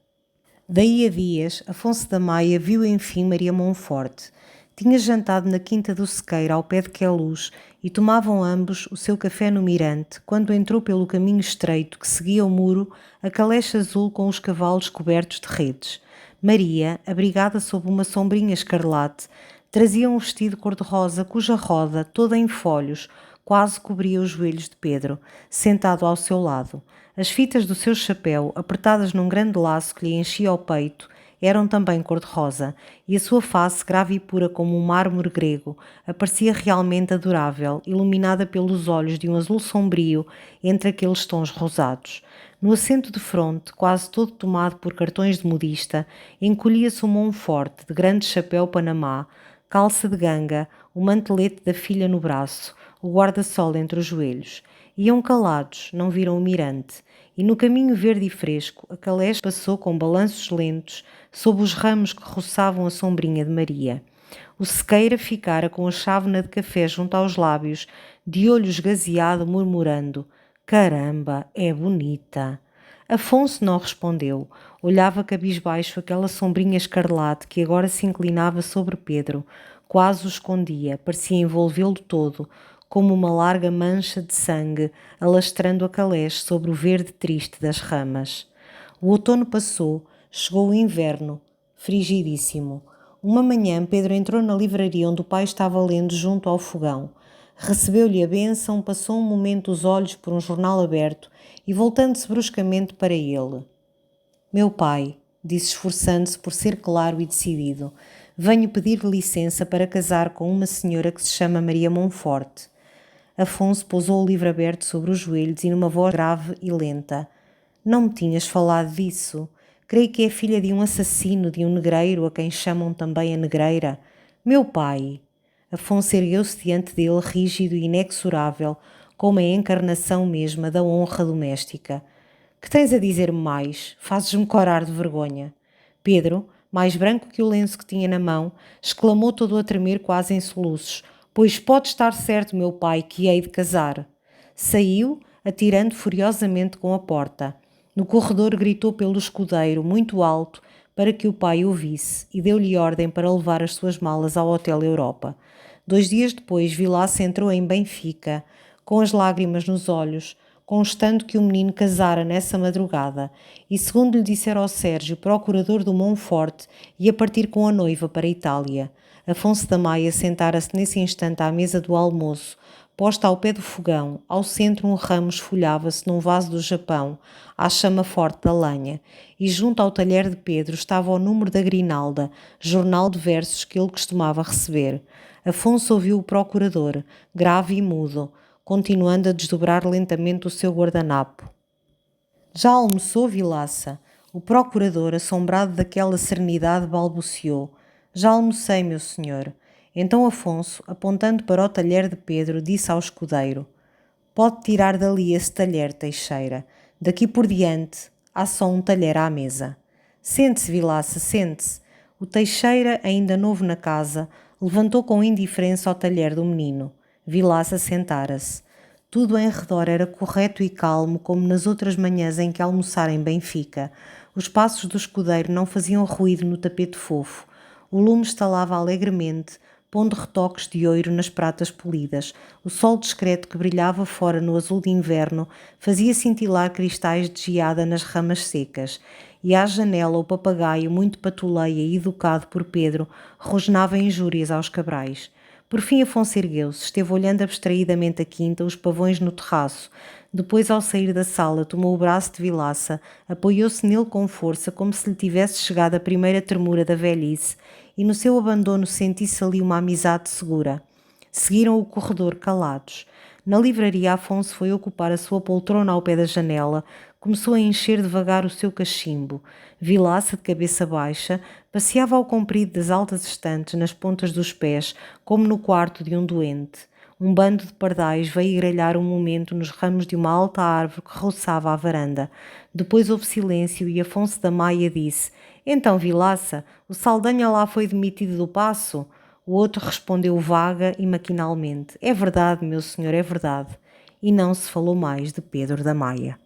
Daí a dias, Afonso da Maia viu enfim Maria Monforte. Tinha jantado na quinta do Sequeira, ao pé de Queluz, e tomavam ambos o seu café no Mirante, quando entrou pelo caminho estreito que seguia o muro a caleche azul com os cavalos cobertos de redes. Maria, abrigada sob uma sombrinha escarlate, trazia um vestido cor-de-rosa cuja roda, toda em folhos, quase cobria os joelhos de Pedro, sentado ao seu lado. As fitas do seu chapéu, apertadas num grande laço que lhe enchia o peito, eram também cor-de-rosa, e a sua face, grave e pura como um mármore grego, aparecia realmente adorável, iluminada pelos olhos de um azul sombrio entre aqueles tons rosados. No assento de fronte, quase todo tomado por cartões de modista, encolhia-se um Monforte, de grande chapéu panamá, calça de ganga, o mantelete da filha no braço, o guarda-sol entre os joelhos. Iam calados, não viram o mirante, e no caminho verde e fresco, a caleche passou com balanços lentos sob os ramos que roçavam a sombrinha de Maria. O Sequeira ficara com a chávena de café junto aos lábios, de olho esgazeado, murmurando: Caramba, é bonita! Afonso não respondeu. Olhava cabisbaixo aquela sombrinha escarlate que agora se inclinava sobre Pedro. Quase o escondia, parecia envolvê-lo todo, como uma larga mancha de sangue, alastrando a caleche sobre o verde triste das ramas. O outono passou, chegou o inverno, frigidíssimo. Uma manhã, Pedro entrou na livraria onde o pai estava lendo junto ao fogão. Recebeu-lhe a bênção, passou um momento os olhos por um jornal aberto e voltando-se bruscamente para ele. Meu pai, disse esforçando-se por ser claro e decidido, venho pedir licença para casar com uma senhora que se chama Maria Monforte. Afonso pousou o livro aberto sobre os joelhos e numa voz grave e lenta. Não me tinhas falado disso. Creio que é filha de um assassino, de um negreiro, a quem chamam também a negreira. Meu pai! Afonso ergueu-se diante dele, rígido e inexorável, como a encarnação mesma da honra doméstica. Que tens a dizer-me mais? Fazes-me corar de vergonha. Pedro, mais branco que o lenço que tinha na mão, exclamou todo a tremer quase em soluços. Pois pode estar certo, meu pai, que hei de casar. Saiu, atirando furiosamente com a porta. No corredor gritou pelo escudeiro, muito alto, para que o pai ouvisse, e deu-lhe ordem para levar as suas malas ao Hotel Europa. 2 dias depois, Vilaça entrou em Benfica, com as lágrimas nos olhos, constando que o menino casara nessa madrugada, e segundo lhe dissera ao Sérgio, procurador do Monforte, ia partir com a noiva para a Itália. Afonso da Maia sentara-se nesse instante à mesa do almoço, posta ao pé do fogão, ao centro um ramo esfolhava-se num vaso do Japão, à chama forte da lenha, e junto ao talher de Pedro estava o número da Grinalda, jornal de versos que ele costumava receber. Afonso ouviu o procurador, grave e mudo, continuando a desdobrar lentamente o seu guardanapo. Já almoçou, Vilaça? O procurador, assombrado daquela serenidade, balbuciou. Já almocei, meu senhor. Então Afonso, apontando para o talher de Pedro, disse ao escudeiro: Pode tirar dali esse talher, Teixeira. Daqui por diante há só um talher à mesa. Sente-se, Vilaça, sente-se. O Teixeira, ainda novo na casa, levantou com indiferença o talher do menino. Vilaça sentara-se. Tudo em redor era correto e calmo, como nas outras manhãs em que almoçara em Benfica. Os passos do escudeiro não faziam ruído no tapete fofo. O lume estalava alegremente, pondo retoques de ouro nas pratas polidas. O sol discreto que brilhava fora no azul de inverno fazia cintilar cristais de geada nas ramas secas. E à janela o papagaio, muito patuleia e educado por Pedro, rosnava injúrias aos cabrais. Por fim Afonso ergueu-se, esteve olhando abstraidamente a quinta, os pavões no terraço. Depois, ao sair da sala, tomou o braço de Vilaça, apoiou-se nele com força, como se lhe tivesse chegado a primeira tremura da velhice, e no seu abandono sentisse ali uma amizade segura. Seguiram o corredor calados. Na livraria, Afonso foi ocupar a sua poltrona ao pé da janela, começou a encher devagar o seu cachimbo. Vilaça, de cabeça baixa, passeava ao comprido das altas estantes, nas pontas dos pés, como no quarto de um doente. Um bando de pardais veio grelhar um momento nos ramos de uma alta árvore que roçava a varanda. Depois houve silêncio e Afonso da Maia disse: Então, Vilaça, o Saldanha lá foi demitido do Paço? O outro respondeu vaga e maquinalmente: É verdade, meu senhor, é verdade. E não se falou mais de Pedro da Maia.